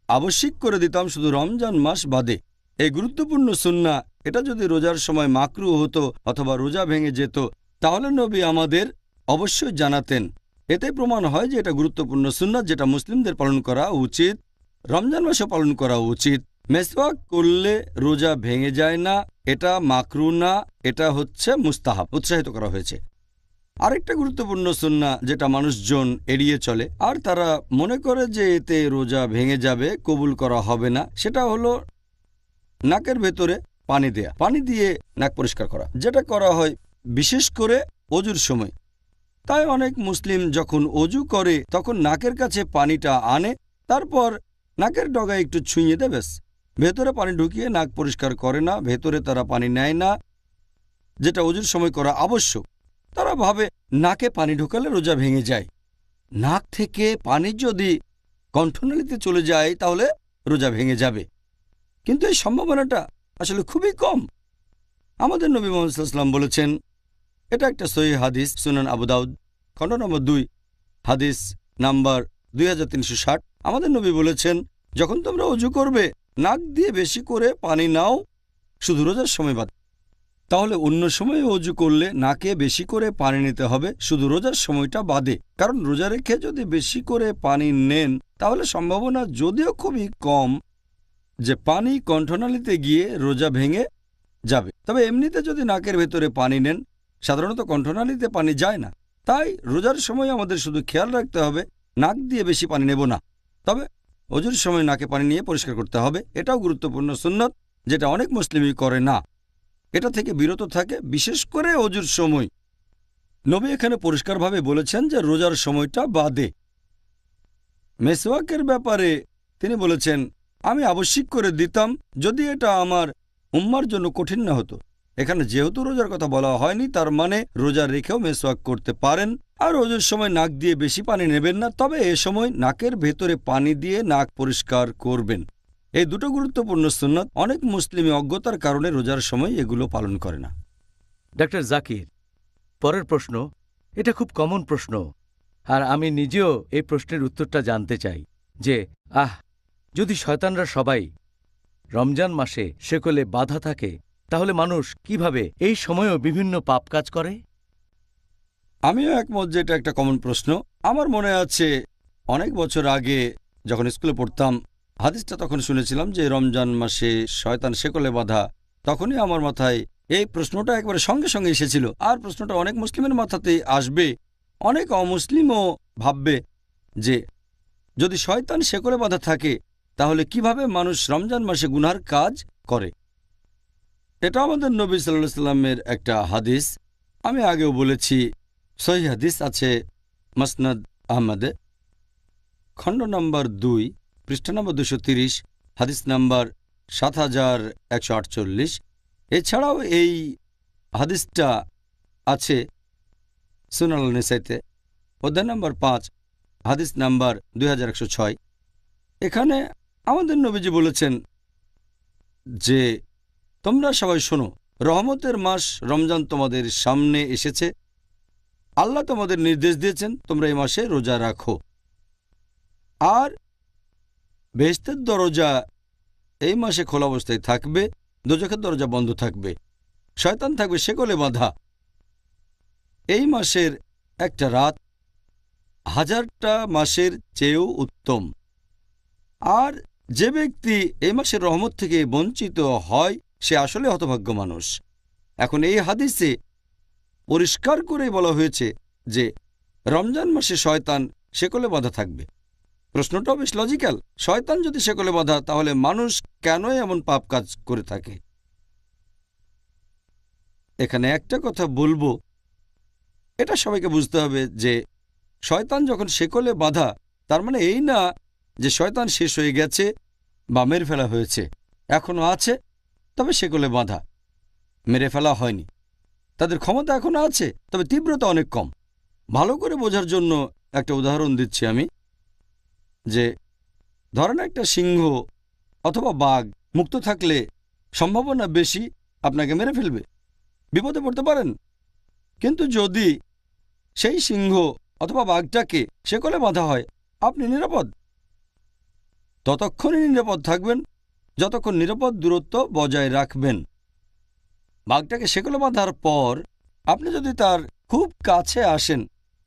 আবশ্যিক করে দিতাম শুধু রমজান মাস বাদে। এই গুরুত্বপূর্ণ সুন্নাহ এটা যদি রোজার সময় মাকরু হতো অথবা রোজা ভেঙে যেত তাহলে নবী আমাদের অবশ্যই জানাতেন। এতে প্রমাণ হয় যে এটা গুরুত্বপূর্ণ সুন্নাহ যেটা মুসলিমদের পালন করা উচিত, রমজান মাসে পালন করা উচিত। মেসওয়াক করলে রোজা ভেঙে যায় না, এটা মাকরু না, এটা হচ্ছে মুস্তাহাব, উৎসাহিত করা হয়েছে। আরেকটা গুরুত্বপূর্ণ সুন্নাহ যেটা মানুষজন এড়িয়ে চলে আর তারা মনে করে যে এতে রোজা ভেঙে যাবে, কবুল করা হবে না, সেটা হলো নাকের ভেতরে পানি দেয়া, পানি দিয়ে নাক পরিষ্কার করা, যেটা করা হয় বিশেষ করে অজুর সময়। তাই অনেক মুসলিম যখন অজু করে তখন নাকের কাছে পানিটা আনে, তারপর নাকের ডগায় একটু ছুঁয়ে দেয়, ব্যাস। ভেতরে পানি ঢুকিয়ে নাক পরিষ্কার করে না, ভেতরে তারা পানি নেয় না, যেটা অজুর সময় করা আবশ্যক। তারা ভাবে নাকে পানি ঢোকালে রোজা ভেঙে যায়। নাক থেকে পানি যদি কণ্ঠনালীতে চলে যায় তাহলে রোজা ভেঙে যাবে, কিন্তু এই সম্ভাবনাটা আসলে খুবই কম। আমাদের নবী মুহাম্মদ সাল্লাল্লাহু আলাইহি ওয়াসাল্লাম বলেছেন, এটা একটা সহিহ হাদিস, সুনান আবু দাউদ খণ্ড নম্বর 2 হাদিস নাম্বার 2360। আমাদের নবী বলেছেন, যখন তোমরা অজু করবে নাক দিয়ে বেশি করে পানি নাও শুধু রোজার সময় বাদ। তাহলে অন্য সময়ে অজু করলে নাকে বেশি করে পানি নিতে হবে শুধু রোজার সময়টা বাদে, কারণ রোজা রেখে যদি বেশি করে পানি নেন তাহলে সম্ভাবনা যদিও খুবই কম যে পানি কণ্ঠনালীতে গিয়ে রোজা ভেঙে যাবে। তবে এমনিতে যদি নাকের ভেতরে পানি নেন, সাধারণত কণ্ঠনালীতে পানি যায় না। তাই রোজার সময় আমাদের শুধু খেয়াল রাখতে হবে নাক দিয়ে বেশি পানি নেব না, তবে অজুর সময় নাকে পানি নিয়ে পরিষ্কার করতে হবে। এটাও গুরুত্বপূর্ণ সুন্নত যেটা অনেক মুসলিমই করে না, এটা থেকে বিরত থাকে, বিশেষ করে অজুর সময়। নবী এখানে পরিষ্কারভাবে বলেছেন যে রোজার সময়টা বাদে। মেসওয়াকের ব্যাপারে তিনি বলেছেন, আমি আবশ্যিক করে দিতাম যদি এটা আমার উম্মার জন্য কঠিন না হতো। এখানে যেহেতু রোজার কথা বলা হয়নি, তার মানে রোজা রেখেও মেসওয়াক করতে পারেন। আর রোজার সময় নাক দিয়ে বেশি পানি নেবেন না, তবে এ সময় নাকের ভেতরে পানি দিয়ে নাক পরিষ্কার করবেন। এই দুটো গুরুত্বপূর্ণ সুন্নাত অনেক মুসলিমই অজ্ঞতার কারণে রোজার সময় এগুলো পালন করে না। ডাক্তার জাকির, পরের প্রশ্ন, এটা খুব কমন প্রশ্ন, আর আমি নিজেও এই প্রশ্নের উত্তরটা জানতে চাই যে যদি শয়তানরা সবাই রমজান মাসে শেকলে বাধা থাকে তাহলে মানুষ কিভাবে এই সময়েও বিভিন্ন পাপ কাজ করে? আমিও একমত যে এটা একটা কমন প্রশ্ন। আমার মনে আছে অনেক বছর আগে যখন স্কুলে পড়তাম, হাদিসটা তখন শুনেছিলাম যে রমজান মাসে শয়তান শেকলে বাঁধা। তখনই আমার মাথায় এই প্রশ্নটা একবারে সঙ্গে সঙ্গে এসেছিল, আর প্রশ্নটা অনেক মুসলিমের মাথাতেই আসবে। অনেক অমুসলিমও ভাববে যে যদি শয়তান শেকলে বাঁধা থাকে তাহলে কিভাবে মানুষ রমজান মাসে গুনার কাজ করে। এটা আমাদের নবী সাল্লাল্লাহু আলাইহি সাল্লামের একটা হাদিস, আমি আগেও বলেছি। সহিহ হাদিস আছে মুসনাদ আহমদে খণ্ড নম্বর 2 পৃষ্ঠা নম্বর 230, হাদিস নাম্বার 7148। এছাড়াও এই হাদিসটা আছে সুনান আন-নাসাইতে অধ্যায় নম্বর 5 হাদিস নাম্বার 2106। এখানে আমাদের নবীজি বলেছেন যে তোমরা সবাই শোনো, রহমতের মাস রমজান তোমাদের সামনে এসেছে। আল্লাহ তোমাদের নির্দেশ দিয়েছেন তোমরা এই মাসে রোজা রাখো, আর বেহেশতের দরজা এই মাসে খোলা অবস্থায় থাকবে, দোজখের দরজা বন্ধ থাকবে, শয়তান থাকবে শেকলে বাঁধা। এই মাসের একটা রাত 1000টা মাসের চেয়েও উত্তম। আর যে ব্যক্তি এই মাসের রহমত থেকে বঞ্চিত হয় সে আসলে হতভাগ্য মানুষ। এখন এই হাদিসে পরিষ্কার করে বলা হয়েছে যে রমজান মাসে শয়তান শেকলে বাঁধা থাকবে। প্রশ্নটাও বেশ লজিক্যাল, শয়তান যদি শেকলে বাঁধা তাহলে মানুষ কেন এমন পাপ কাজ করে থাকে? এখানে একটা কথা বলবো, এটা সবাইকে বুঝতে হবে যে শয়তান যখন শেকলে বাঁধা তার মানে এই না যে শয়তান শেষ হয়ে গেছে বা মেরে ফেলা হয়েছে, এখনো আছে, তবে শেকলে বাঁধা, মেরে ফেলা হয়নি। তাদের ক্ষমতা এখনো আছে, তবে তীব্রতা অনেক কম। ভালো করে বোঝার জন্য একটা উদাহরণ দিচ্ছি আমি, যে ধরেন একটা সিংহ অথবা বাঘ মুক্ত থাকলে সম্ভাবনা বেশি আপনাকে মেরে ফেলবে, বিপদে পড়তে পারেন। কিন্তু যদি সেই সিংহ অথবা বাঘটাকে শেকলে বাঁধা হয়, আপনি নিরাপদ। ততক্ষণই নিরাপদ থাকবেন যতক্ষণ নিরাপদ দূরত্ব বজায় রাখবেন। বাঘটাকে শেকলে বাঁধার পর আপনি যদি তার খুব কাছে আসেন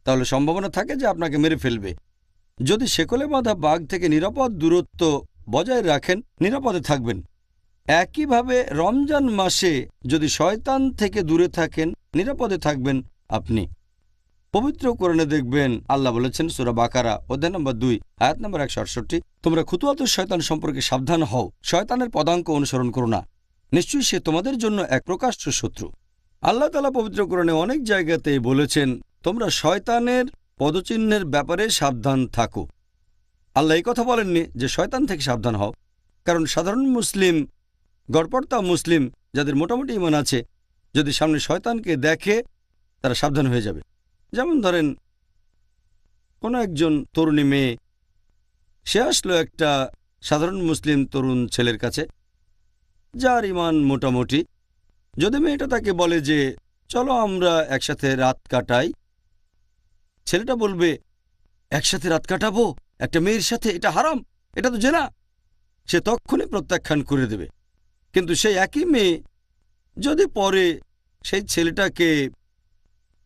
তাহলে সম্ভাবনা থাকে যে আপনাকে মেরে ফেলবে। যদি শেকলে বাঁধা বাঘ থেকে নিরাপদ দূরত্ব বজায় রাখেন, নিরাপদে থাকবেন। একইভাবে রমজান মাসে যদি শয়তান থেকে দূরে থাকেন, নিরাপদে থাকবেন আপনি। পবিত্র কোরআনে দেখবেন আল্লাহ বলেছেন সূরা বাকারা অধ্যায় নম্বর 2 আয়াত নম্বর 168, তোমরা খুতুয়াতুশ শয়তান সম্পর্কে সাবধান হও, শয়তানের পদাঙ্ক অনুসরণ করো না, নিশ্চয়ই সে তোমাদের জন্য এক প্রকাশ্য শত্রু। আল্লাহ তাআলা পবিত্র কোরআনে অনেক জায়গাতে বলেছেন তোমরা শয়তানের পদচিহ্নের ব্যাপারে সাবধান থাকো। আল্লাহ এই কথা বলেননি যে শয়তান থেকে সাবধান হও, কারণ সাধারণ মুসলিম, গড়পড়তা মুসলিম যাদের মোটামুটি ঈমান আছে, যদি সামনে শয়তানকে দেখে তারা সাবধান হয়ে যাবে। যেমন ধরেন কোনো একজন তরুণী মেয়ে, সে আসলো একটা সাধারণ মুসলিম তরুণ ছেলের কাছে যার ঈমান মোটামুটি। যদি মেয়েটা তাকে বলে যে চলো আমরা একসাথে রাত কাটাই, ছেলেটা বলবে একসাথে রাত কাটাবো একটা মেয়ের সাথে, এটা হারাম, এটা তো জেনা। সে তক্ষুনি প্রত্যাখ্যান করে দেবে। কিন্তু সেই একই মেয়ে যদি পরে সেই ছেলেটাকে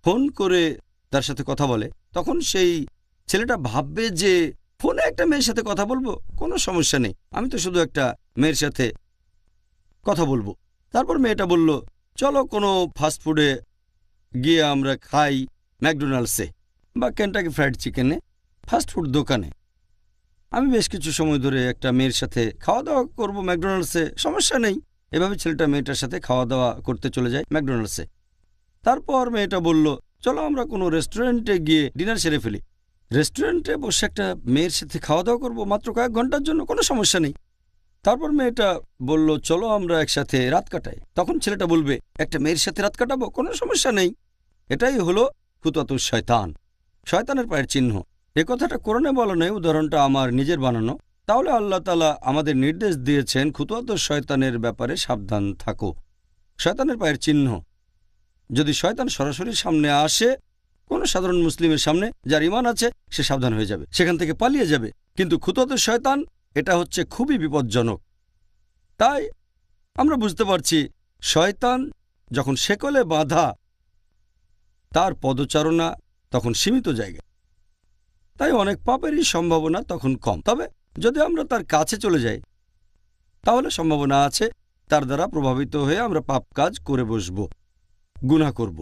ফোন করে তার সাথে কথা বলে, তখন সেই ছেলেটা ভাববে যে ফোনে একটা মেয়ের সাথে কথা বলবো, কোনো সমস্যা নেই, আমি তো শুধু একটা মেয়ের সাথে কথা বলবো। তারপর মেয়েটা বলল চলো কোনো ফাস্টফুডে গিয়ে আমরা খাই, ম্যাকডোনাল্ডসে বা কেন্টাকি ফ্রাইড চিকেনে, ফাস্টফুড দোকানে। আমি বেশ কিছু সময় ধরে একটা মেয়ের সাথে খাওয়া দাওয়া করবো ম্যাকডোনাল্ডসে, সমস্যা নেই। এভাবে ছেলেটা মেয়েটার সাথে খাওয়া দাওয়া করতে চলে যায় ম্যাকডোনাল্ডসে। তারপর মেয়েটা বলল চলো আমরা কোনো রেস্টুরেন্টে গিয়ে ডিনার সেরে ফেলি। রেস্টুরেন্টে বসে একটা মেয়ের সাথে খাওয়া দাওয়া করবো মাত্র কয়েক ঘন্টার জন্য, কোনো সমস্যা নেই। তারপর মেয়েটা বলল চলো আমরা একসাথে রাত কাটাই। তখন ছেলেটা বলবে একটা মেয়ের সাথে রাত কাটাবো, কোনো সমস্যা নেই। এটাই হলো খুতুয়াতুশ শয়তান, শয়তানের পায়ের চিহ্ন। এ কথাটা কোরআনে বলা নেই, উদাহরণটা আমার নিজের বানানো। তাহলে আল্লাহ তাআলা আমাদের নির্দেশ দিয়েছেন খুতুয়াতুশ শয়তানের ব্যাপারে সাবধান থাকো। শয়তানের পায়ের চিহ্ন, যদি শয়তান সরাসরি সামনে আসে কোনো সাধারণ মুসলিমের সামনে যার ঈমান আছে, সে সাবধান হয়ে যাবে, সেখান থেকে পালিয়ে যাবে। কিন্তু খুতুয়াতুশ শয়তান এটা হচ্ছে খুবই বিপজ্জনক। তাই আমরা বুঝতে পারছি শয়তান যখন শেকলে বাঁধা, তার পদচারণা তখন সীমিত জায়গা, তাই অনেক পাপেরই সম্ভাবনা তখন কম। তবে যদি আমরা তার কাছে চলে যাই তাহলে সম্ভাবনা আছে তার দ্বারা প্রভাবিত হয়ে আমরা পাপ কাজ করে বসব, গুনাহ করব।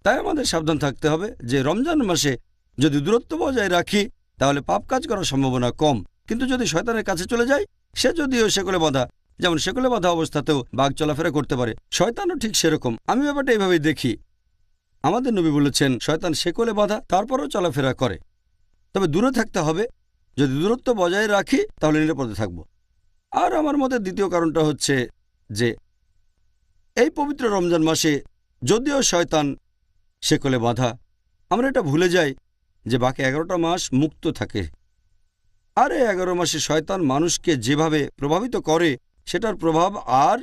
তাই আমাদের সাবধান থাকতে হবে যে রমজান মাসে যদি দূরত্ব বজায় রাখি তাহলে পাপ কাজ করার সম্ভাবনা কম। কিন্তু যদি শয়তানের কাছে চলে যায়, সে যদিও শেকলে বাঁধা, যেমন শেকলে বাঁধা অবস্থাতেও বাঘ চলাফেরা করতে পারে, শয়তানও ঠিক সেরকম। আমি ব্যাপারটা এইভাবেই দেখি। আমাদের নবী বলেছেন শয়তান শেকলে বাঁধা তারপরও চলাফেরা করে, তবে দূরে থাকতে হবে। যদি দূরত্ব বজায় রাখি তাহলে নিরাপদে থাকব। আর আমার মতে দ্বিতীয় কারণটা হচ্ছে যে এই পবিত্র রমজান মাসে যদিও শয়তান শেকলে বাঁধা, আমরা এটা ভুলে যাই যে বাকি 11টা মাস মুক্ত থাকে। আর এই 11 মাসে শয়তান মানুষকে যেভাবে প্রভাবিত করে সেটার প্রভাব আর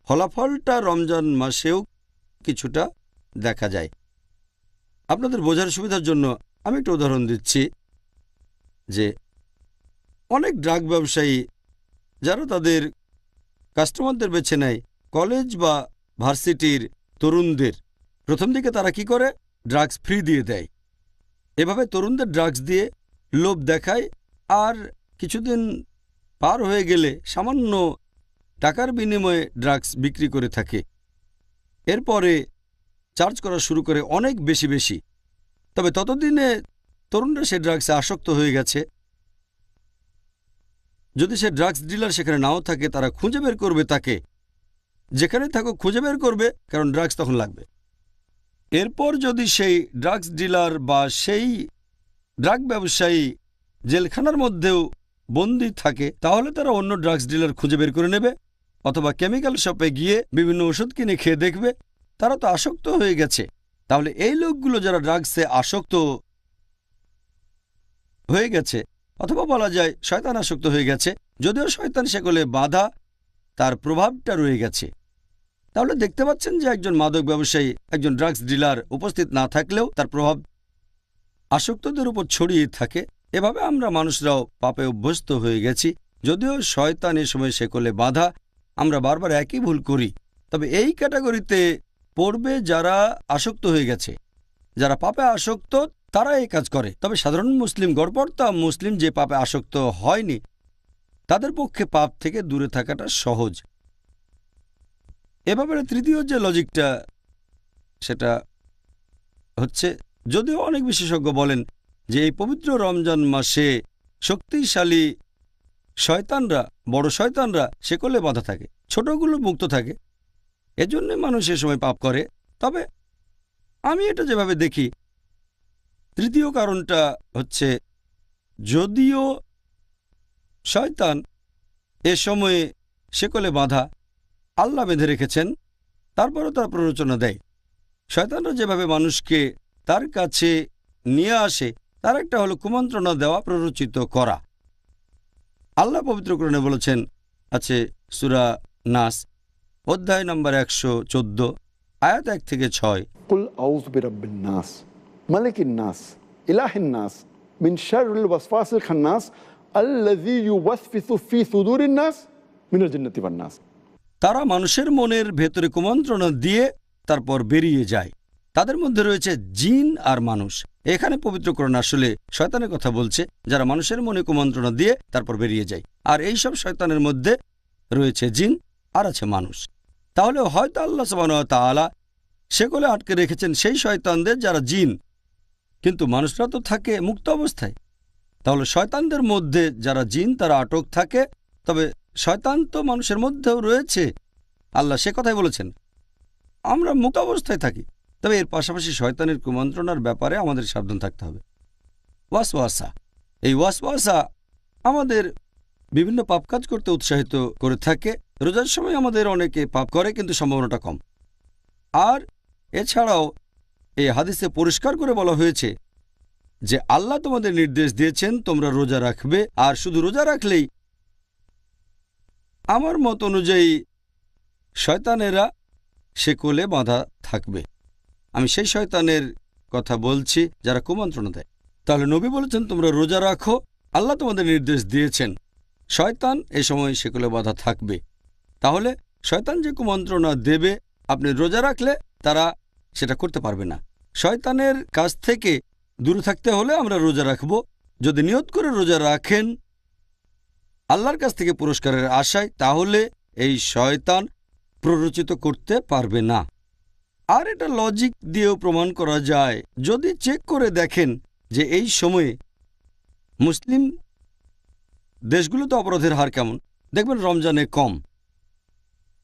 ফলাফলটা রমজান মাসেও কিছুটা দেখা যায়। আপনাদের বোঝার সুবিধার জন্য আমি একটা উদাহরণ দিচ্ছি যে অনেক ড্রাগ ব্যবসায়ী যারা তাদের কাস্টমারদের বেছে নেয় কলেজ বা ভার্সিটির তরুণদের, প্রথম দিকে তারা কি করে ড্রাগস ফ্রি দিয়ে দেয়। এভাবে তরুণদের ড্রাগস দিয়ে লোভ দেখায়, আর কিছুদিন পার হয়ে গেলে সামান্য টাকার বিনিময়ে ড্রাগস বিক্রি করে থাকে। এরপরে চার্জ করা শুরু করে অনেক বেশি বেশি। তবে ততদিনে তরুণরা সে ড্রাগসে আসক্ত হয়ে গেছে। যদি সে ড্রাগস ডিলার সেখানে নাও থাকে, তারা খুঁজে বের করবে তাকে, যেখানে থাকুক খুঁজে বের করবে, কারণ ড্রাগস তখন লাগবে। এরপর যদি সেই ড্রাগস ডিলার বা সেই ড্রাগ ব্যবসায়ী জেলখানার মধ্যেও বন্দী থাকে, তাহলে তারা অন্য ড্রাগস ডিলার খুঁজে বের করে নেবে, অথবা কেমিক্যাল শপে গিয়ে বিভিন্ন ওষুধ কিনে খেয়ে দেখবে তারা তো আসক্ত হয়ে গেছে। তাহলে এই লোকগুলো যারা ড্রাগসে আসক্ত হয়ে গেছে, অথবা বলা যায় শয়তান আসক্ত হয়ে গেছে, যদিও শয়তান সেগুলো বাধা, তার প্রভাবটা রয়ে গেছে। তাহলে দেখতে পাচ্ছেন যে একজন মাদক ব্যবসায়ী, একজন ড্রাগস ডিলার উপস্থিত না থাকলেও তার প্রভাব আসক্তদের উপর ছড়িয়ে থাকে। এভাবে আমরা মানুষরাও পাপে অভ্যস্ত হয়ে গেছি। যদিও শয়তান এ সময় শেকলে বাঁধা, আমরা বারবার একই ভুল করি। তবে এই ক্যাটাগরিতে পড়বে যারা আসক্ত হয়ে গেছে, যারা পাপে আসক্ত, তারা এই কাজ করে। তবে সাধারণ মুসলিম, গড়পড়তা মুসলিম যে পাপে আসক্ত হয়নি, তাদের পক্ষে পাপ থেকে দূরে থাকাটা সহজ। এ ব্যাপারে তৃতীয় যে লজিকটা, সেটা হচ্ছে, যদিও অনেক বিশেষজ্ঞ বলেন যে এই পবিত্র রমজান মাসে শক্তিশালী শয়তানরা, বড় শয়তানরা শেকলে বাঁধা থাকে, ছোটগুলো মুক্ত থাকে, এজন্য মানুষ এ সময় পাপ করে। তবে আমি এটা যেভাবে দেখি, তৃতীয় কারণটা হচ্ছে, যদিও শয়তান এ সময়ে শেকলে বাঁধা, আল্লাহ বেঁধে রেখেছেন, তারপরও তার প্ররোচনা দেয়। শয়তানরা যেভাবে মানুষকে তার কাছে নিয়ে আসে, তার একটা হলো কুমন্ত্রণা দেওয়া, প্ররোচিত করা। আল্লাহ পবিত্র কোরআনে বলেছেন, আছে সূরা নাস অধ্যায় নম্বর 114 আয়াত 1 থেকে 6, কুল আউযু বিরাব্বিন নাস মালিকিন নাস ইলাহিন নাস মিন শাররিল ওয়াসওয়াসিল খান্নাস আল্লাযী ইউওয়াসওয়িসু ফি সুদুরিন নাস মিনাল জিন্নাতি ওয়ান নাস। তারা মানুষের মনের ভেতরে কুমন্ত্রণা দিয়ে তারপর বেরিয়ে যায়। তাদের মধ্যে রয়েছে জিন আর মানুষ। এখানে পবিত্র কোরআন আসলে শয়তানের কথা বলছে, যারা মানুষের মনে কুমন্ত্রণা দিয়ে তারপর বেরিয়ে যায়। আর এই সব শয়তানের মধ্যে রয়েছে জিন আর আছে মানুষ। তাহলে হয়তো আল্লাহ সুবহানাহু ওয়া তাআলা সেগুলো আটকে রেখেছেন সেই শয়তানদের যারা জিন, কিন্তু মানুষরা তো থাকে মুক্ত অবস্থায়। তাহলে শয়তানদের মধ্যে যারা জিন তারা আটক থাকে, তবে শয়তান তো মানুষের মধ্যেও রয়েছে। আল্লাহ সে কথাই বলেছেন, আমরা মুক্ত অবস্থায় থাকি। তবে এর পাশাপাশি শয়তানের কুমন্ত্রণার ব্যাপারে আমাদের সাবধান থাকতে হবে। ওয়াসওয়াসা, এই ওয়াসওয়াসা আমাদের বিভিন্ন পাপ কাজ করতে উৎসাহিত করে থাকে। রোজার সময় আমাদের অনেকে পাপ করে, কিন্তু সম্ভাবনাটা কম। আর এছাড়াও এই হাদিসে পরিষ্কার করে বলা হয়েছে যে আল্লাহ তোমাদের নির্দেশ দিয়েছেন তোমরা রোজা রাখবে, আর শুধু রোজা রাখলেই আমার মত অনুযায়ী শয়তানেরা শেকলে বাঁধা থাকবে। আমি সেই শয়তানের কথা বলছি যারা কুমন্ত্রণা দেয়। তাহলে নবী বলেছেন তোমরা রোজা রাখো, আল্লাহ তোমাদের নির্দেশ দিয়েছেন। শয়তান এ সময় শেকলে বাঁধা থাকবে। তাহলে শয়তান যে কুমন্ত্রণা দেবে, আপনি রোজা রাখলে তারা সেটা করতে পারবে না। শয়তানের কাছ থেকে দূরে থাকতে হলে আমরা রোজা রাখব। যদি নিয়ত করে রোজা রাখেন আল্লাহর কাছ থেকে পুরস্কারের আশায়, তাহলে এই শয়তান প্ররোচিত করতে পারবে না। আর এটা লজিক দিয়েও প্রমাণ করা যায়। যদি চেক করে দেখেন যে এই সময়ে মুসলিম দেশগুলোতে অপরাধের হার কেমন, দেখবেন রমজানে কম।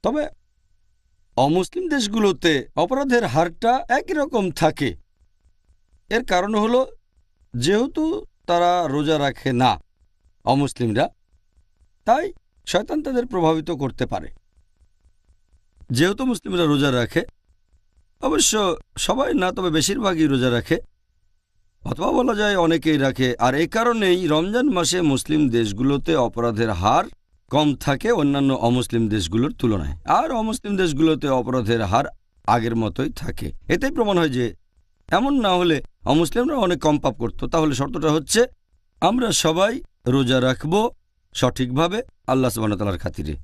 তবে অমুসলিম দেশগুলোতে অপরাধের হারটা একই রকম থাকে। এর কারণ হলো, যেহেতু তারা রোজা রাখে না অমুসলিমরা, তাই শয়তান তাদের প্রভাবিত করতে পারে। যেহেতু মুসলিমরা রোজা রাখে, অবশ্য সবাই না, তবে বেশিরভাগই রোজা রাখে, অথবা বলা যায় অনেকেই রাখে। আর এই কারণেই রমজান মাসে মুসলিম দেশগুলোতে অপরাধের হার কম থাকে অন্যান্য অমুসলিম দেশগুলোর তুলনায়, আর অমুসলিম দেশগুলোতে অপরাধের হার আগের মতোই থাকে। এতেই প্রমাণ হয় যে এমন না হলে অমুসলিমরা অনেক কম পাপ করত। তাহলে শর্তটা হচ্ছে আমরা সবাই রোজা রাখব সঠিকভাবে আল্লাহ সুবহানাহু ওয়া তাআলার খাতিরে।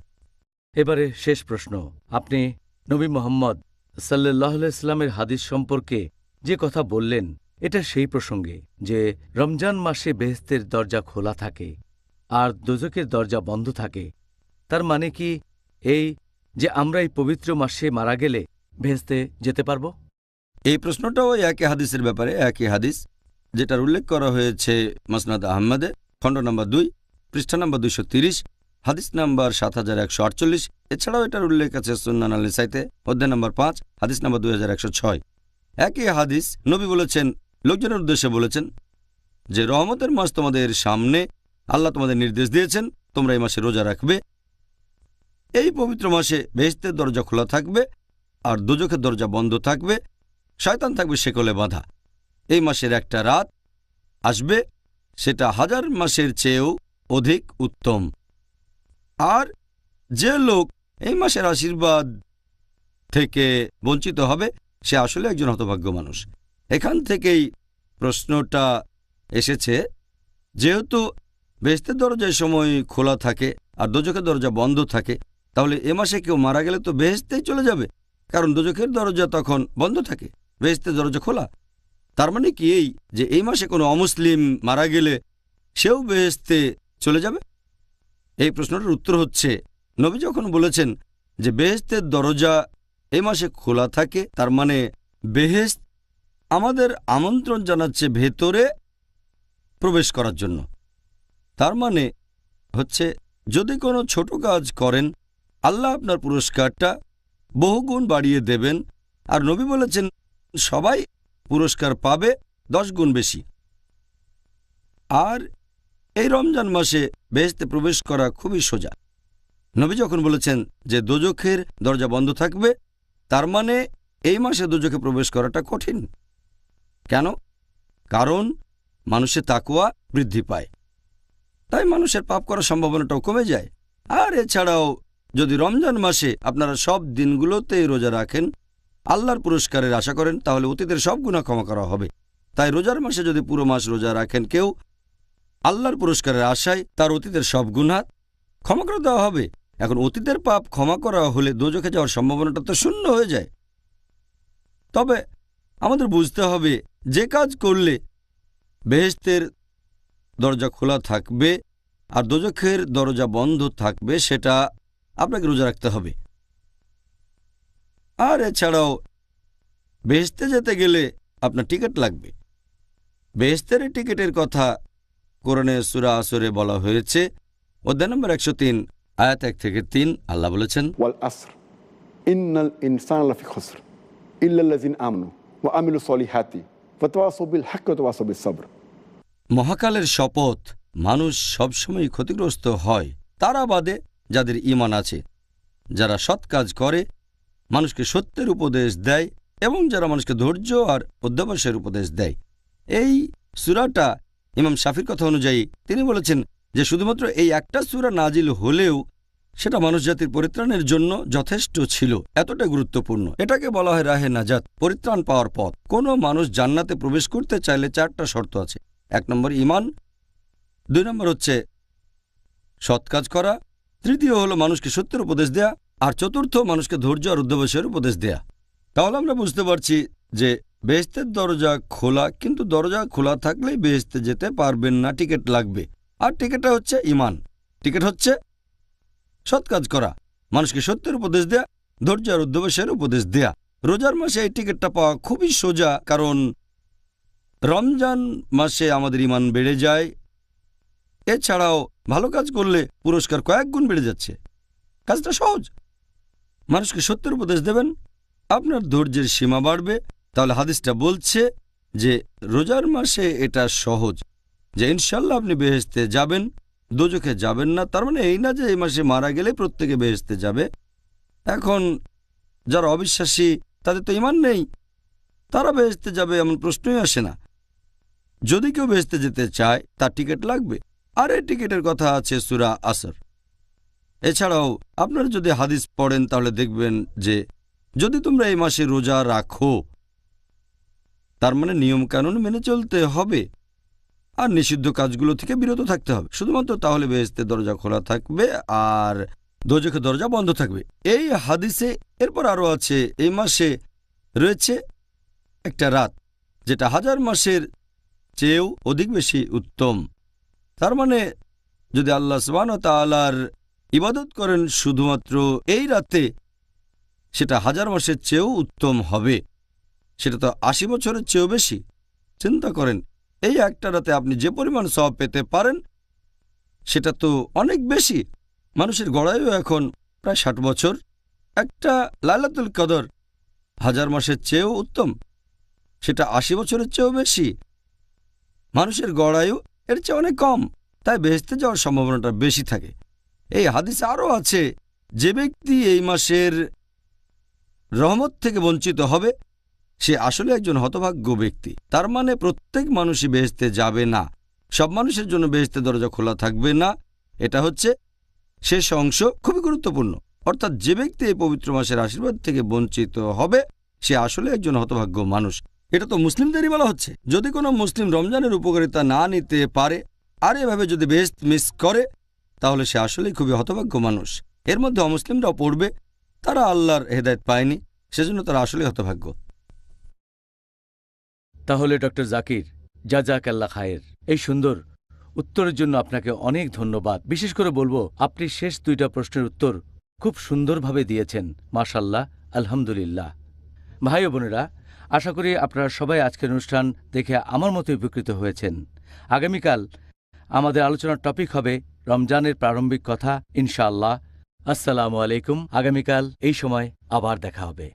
এবারে শেষ প্রশ্ন। আপনি নবী মুহাম্মদ সাল্লাল্লাহু আলাইহি ওয়াসাল্লামের হাদিস সম্পর্কে যে কথা বললেন, এটা সেই প্রসঙ্গে যে রমজান মাসে বেহেশতের দরজা খোলা থাকে আর দোজখের দরজা বন্ধ থাকে। তার মানে কি এই যে আমরা এই পবিত্র মাসে মারা গেলে বেহেশতে যেতে পারব? এই প্রশ্নটাও একই হাদিসের ব্যাপারে, একই হাদিস যেটার উল্লেখ করা হয়েছে মাসনাদ আহমদে, খণ্ড নম্বর 2, পৃষ্ঠা নম্বর 230, হাদিস নাম্বার 7148। এছাড়াও এটার উল্লেখ আছে সুন্নান আল নিসাইতে অধ্যায় নম্বর 5, হাদিস নাম্বার 2106। একই হাদিস নবী বলেছেন, লোকজনের উদ্দেশ্যে বলেছেন যে রহমতের মাস তোমাদের সামনে, আল্লাহ তোমাদের নির্দেশ দিয়েছেন তোমরা এই মাসে রোজা রাখবে। এই পবিত্র মাসে বেহেশতের দরজা খোলা থাকবে আর দোজখের দরজা বন্ধ থাকবে। শয়তান থাকবে শেকলে বাঁধা। এই মাসের একটা রাত আসবে, সেটা 1000 মাসের চেয়েও অধিক উত্তম। আর যে লোক এই মাসের আশীর্বাদ থেকে বঞ্চিত হবে সে আসলে একজন হতভাগ্য মানুষ। এখান থেকেই প্রশ্নটা এসেছে, যেহেতু বেহেশতের দরজা এই সময় খোলা থাকে আর দোজখের দরজা বন্ধ থাকে, তাহলে এ মাসে কেউ মারা গেলে তো বেহেশতেই চলে যাবে, কারণ দোজখের দরজা তখন বন্ধ থাকে, বেহেশতের দরজা খোলা। তার মানে কি এই যে এই মাসে কোনো অমুসলিম মারা গেলে সেও বেহেশতে চলে যাবে? এই প্রশ্নটার উত্তর হচ্ছে, নবী যখন বলেছেন যে বেহেশতের দরজা এই মাসে খোলা থাকে, তার মানে বেহেশত আমাদের আমন্ত্রণ জানাচ্ছে ভেতরে প্রবেশ করার জন্য। তার মানে হচ্ছে যদি কোনো ছোট কাজ করেন আল্লাহ আপনার পুরস্কারটা বহুগুণ বাড়িয়ে দেবেন, আর নবী বলেছেন সবাই পুরস্কার পাবে 10 গুণ বেশি। আর এই রমজান মাসে বেহেশতে প্রবেশ করা খুবই সোজা। নবী যখন বলেছেন যে দোজখের দরজা বন্ধ থাকবে, তার মানে এই মাসে দোজখে প্রবেশ করাটা কঠিন। কেন? কারণ মানুষের তাকওয়া বৃদ্ধি পায়, তাই মানুষের পাপ করার সম্ভাবনাটাও কমে যায়। আর এছাড়াও যদি রমজান মাসে আপনারা সব দিনগুলোতেই রোজা রাখেন, আল্লাহর পুরস্কারের আশা করেন, তাহলে অতীতের সব গুনাহ ক্ষমা করা হবে। তাই রোজার মাসে যদি পুরো মাস রোজা রাখেন কেউ, আল্লাহর পুরস্কারের আশায় তার অতীতের সব গুনাহ ক্ষমা করে দেওয়া হবে। এখন অতীতের পাপ ক্ষমা করা হলে দোজখে যাওয়ার সম্ভাবনাটা তো শূন্য হয়ে যায়। তবে আমাদের বুঝতে হবে যে কাজ করলে বেহেশতের দরজা খোলা থাকবে আর দোজখের দরজা বন্ধ থাকবে সেটা আপনাকে রোজা রাখতে হবে। আর এছাড়াও বেহেশতে যেতে গেলে আপনার টিকিট লাগবে। বেহেশতের টিকিটের কথা কোরআনে সূরা আসরে বলা হয়েছে, অধ্যায় নম্বর 103 আয়াত 1 থেকে 3। আল্লাহ বলেছেন, ওয়াল আসর ইন্নাল ইনসানা লাফি খুসর ইল্লাল্লাযিনা আমানু ওয়া আমিলুস সলিহাতি ওয়া তাওয়াসাউ বিল হাক্কি ওয়া তাওয়াসাউ বিস সাবর। মহাকালের শপথ, মানুষ সবসময় ক্ষতিগ্রস্ত হয় তারা বাদে যাদের ঈমান আছে, যারা সৎ কাজ করে, মানুষকে সত্যের উপদেশ দেয় এবং যারা মানুষকে ধৈর্য আর অধ্যবসায়ের উপদেশ দেয়। এই সূরাটা ইমাম শাফির কথা অনুযায়ী তিনি বলেছেন যে শুধুমাত্র এই একটা সূরা নাজিল হলেও সেটা মানুষজাতির পরিত্রাণের জন্য যথেষ্ট ছিল, এতটা গুরুত্বপূর্ণ। এটাকে বলা হয় রাহে নাজাত, পরিত্রাণ পাওয়ার পথ। কোনো মানুষ জান্নাতে প্রবেশ করতে চাইলে 4টা শর্ত আছে। 1 নম্বর ঈমান, 2 নম্বর হচ্ছে সৎ কাজ করা, তৃতীয় হলো মানুষকে সত্যের উপদেশ দেয়া, আর চতুর্থ মানুষকে ধৈর্য আর অধ্যবসায়ের উপদেশ দেয়া। তাহলে আমরা বুঝতে পারছি যে বেহেশতের দরজা খোলা, কিন্তু দরজা খোলা থাকলেই বেহেশতে যেতে পারবেন না, টিকিট লাগবে। আর টিকিটটা হচ্ছে ঈমান, টিকিট হচ্ছে সৎ কাজ করা, মানুষকে সত্যের উপদেশ দেয়া, ধৈর্য আর অধ্যবসায়ের উপদেশ দেয়া। রোজার মাসে এই টিকিটটা পাওয়া খুবই সোজা, কারণ রমজান মাসে আমাদের ঈমান বেড়ে যায়। এছাড়াও ভালো কাজ করলে পুরস্কার কয়েক গুণ বেড়ে যাচ্ছে। কাজটা সহজ। মানুষকে সত্যের উপদেশ দেবেন, আপনার ধৈর্যের সীমা বাড়বে। তাহলে হাদিসটা বলছে যে রোজার মাসে এটা সহজ, যে ইনশাল্লাহ আপনি বেহেশতে যাবেন, দোজখে যাবেন না। তার মানে এই না যে এই মাসে মারা গেলে প্রত্যেকে বেহেশতে যাবে। এখন যারা অবিশ্বাসী, তাদের তো ঈমান নেই, তারা বেহেশতে যাবে এমন প্রশ্নই আসে না। যদি কেউ বেহেশতে যেতে চায় তার টিকিট লাগবে, আর এই টিকিটের কথা আছে সূরা আসর। এছাড়াও আপনারা যদি হাদিস পড়েন তাহলে দেখবেন যে যদি তোমরা এই মাসে রোজা রাখো, তার মানে নিয়মকানুন মেনে চলতে হবে আর নিষিদ্ধ কাজগুলো থেকে বিরত থাকতে হবে, শুধুমাত্র তাহলে বেহেশতের দরজা খোলা থাকবে আর দোজখের দরজা বন্ধ থাকবে। এই হাদিসে এরপর আরও আছে, এই মাসে রয়েছে একটা রাত যেটা 1000 মাসের চেয়েও অধিক বেশি উত্তম। তার মানে যদি আল্লাহ সুবহানাহু ওয়া তাআলার ইবাদত করেন শুধুমাত্র এই রাতে, সেটা 1000 মাসের চেয়েও উত্তম হবে। সেটা তো 80 বছরের চেয়েও বেশি। চিন্তা করেন, এই একটা রাতে আপনি যে পরিমাণ সওয়াব পেতে পারেন সেটা তো অনেক বেশি। মানুষের গড়ায়ু এখন প্রায় 60 বছর। একটা লাইলাতুল কদর 1000 মাসের চেয়েও উত্তম, সেটা 80 বছরের চেয়েও বেশি। মানুষের গড়ায়ু এর চেয়ে অনেক কম, তাই বেহেশতে যাওয়ার সম্ভাবনাটা বেশি থাকে। এই হাদিসে আরও আছে, যে ব্যক্তি এই মাসের রহমত থেকে বঞ্চিত হবে সে আসলে একজন হতভাগ্য ব্যক্তি। তার মানে প্রত্যেক মানুষই বেহেশতে যাবে না, সব মানুষের জন্য বেহেশতের দরজা খোলা থাকবে না। এটা হচ্ছে শেষ অংশ, খুবই গুরুত্বপূর্ণ। অর্থাৎ যে ব্যক্তি এই পবিত্র মাসের আশীর্বাদ থেকে বঞ্চিত হবে সে আসলে একজন হতভাগ্য মানুষ। এটা তো মুসলিমদেরই বলা হচ্ছে। যদি কোনো মুসলিম রমজানের উপকারিতা না নিতে পারে আর এভাবে যদি বেহেশত মিস করে তাহলে সে আসলেই খুবই হতভাগ্য মানুষ। এর মধ্যে অমুসলিমরাও পড়বে, তারা আল্লাহর হেদায়েত পায়নি, সেজন্য তারা আসলেই হতভাগ্য। তাহলে ডক্টর জাকির, জাযাকাল্লাহ খায়ের, এই সুন্দর উত্তরের জন্য আপনাকে অনেক ধন্যবাদ। বিশেষ করে বলবো, আপনি শেষ 2টা প্রশ্নের উত্তর খুব সুন্দরভাবে দিয়েছেন। মাশাআল্লাহ, আলহামদুলিল্লাহ। ভাই ও বোনেরা, আশা করি আপনারা সবাই আজকের অনুষ্ঠান দেখে আমার মতো উপকৃত হয়েছেন। আগামীকাল আমাদের আলোচনার টপিক হবে রমজানের প্রারম্ভিক কথা, ইনশাআল্লাহ। আসসালামু আলাইকুম। আগামীকাল এই সময় আবার দেখা হবে।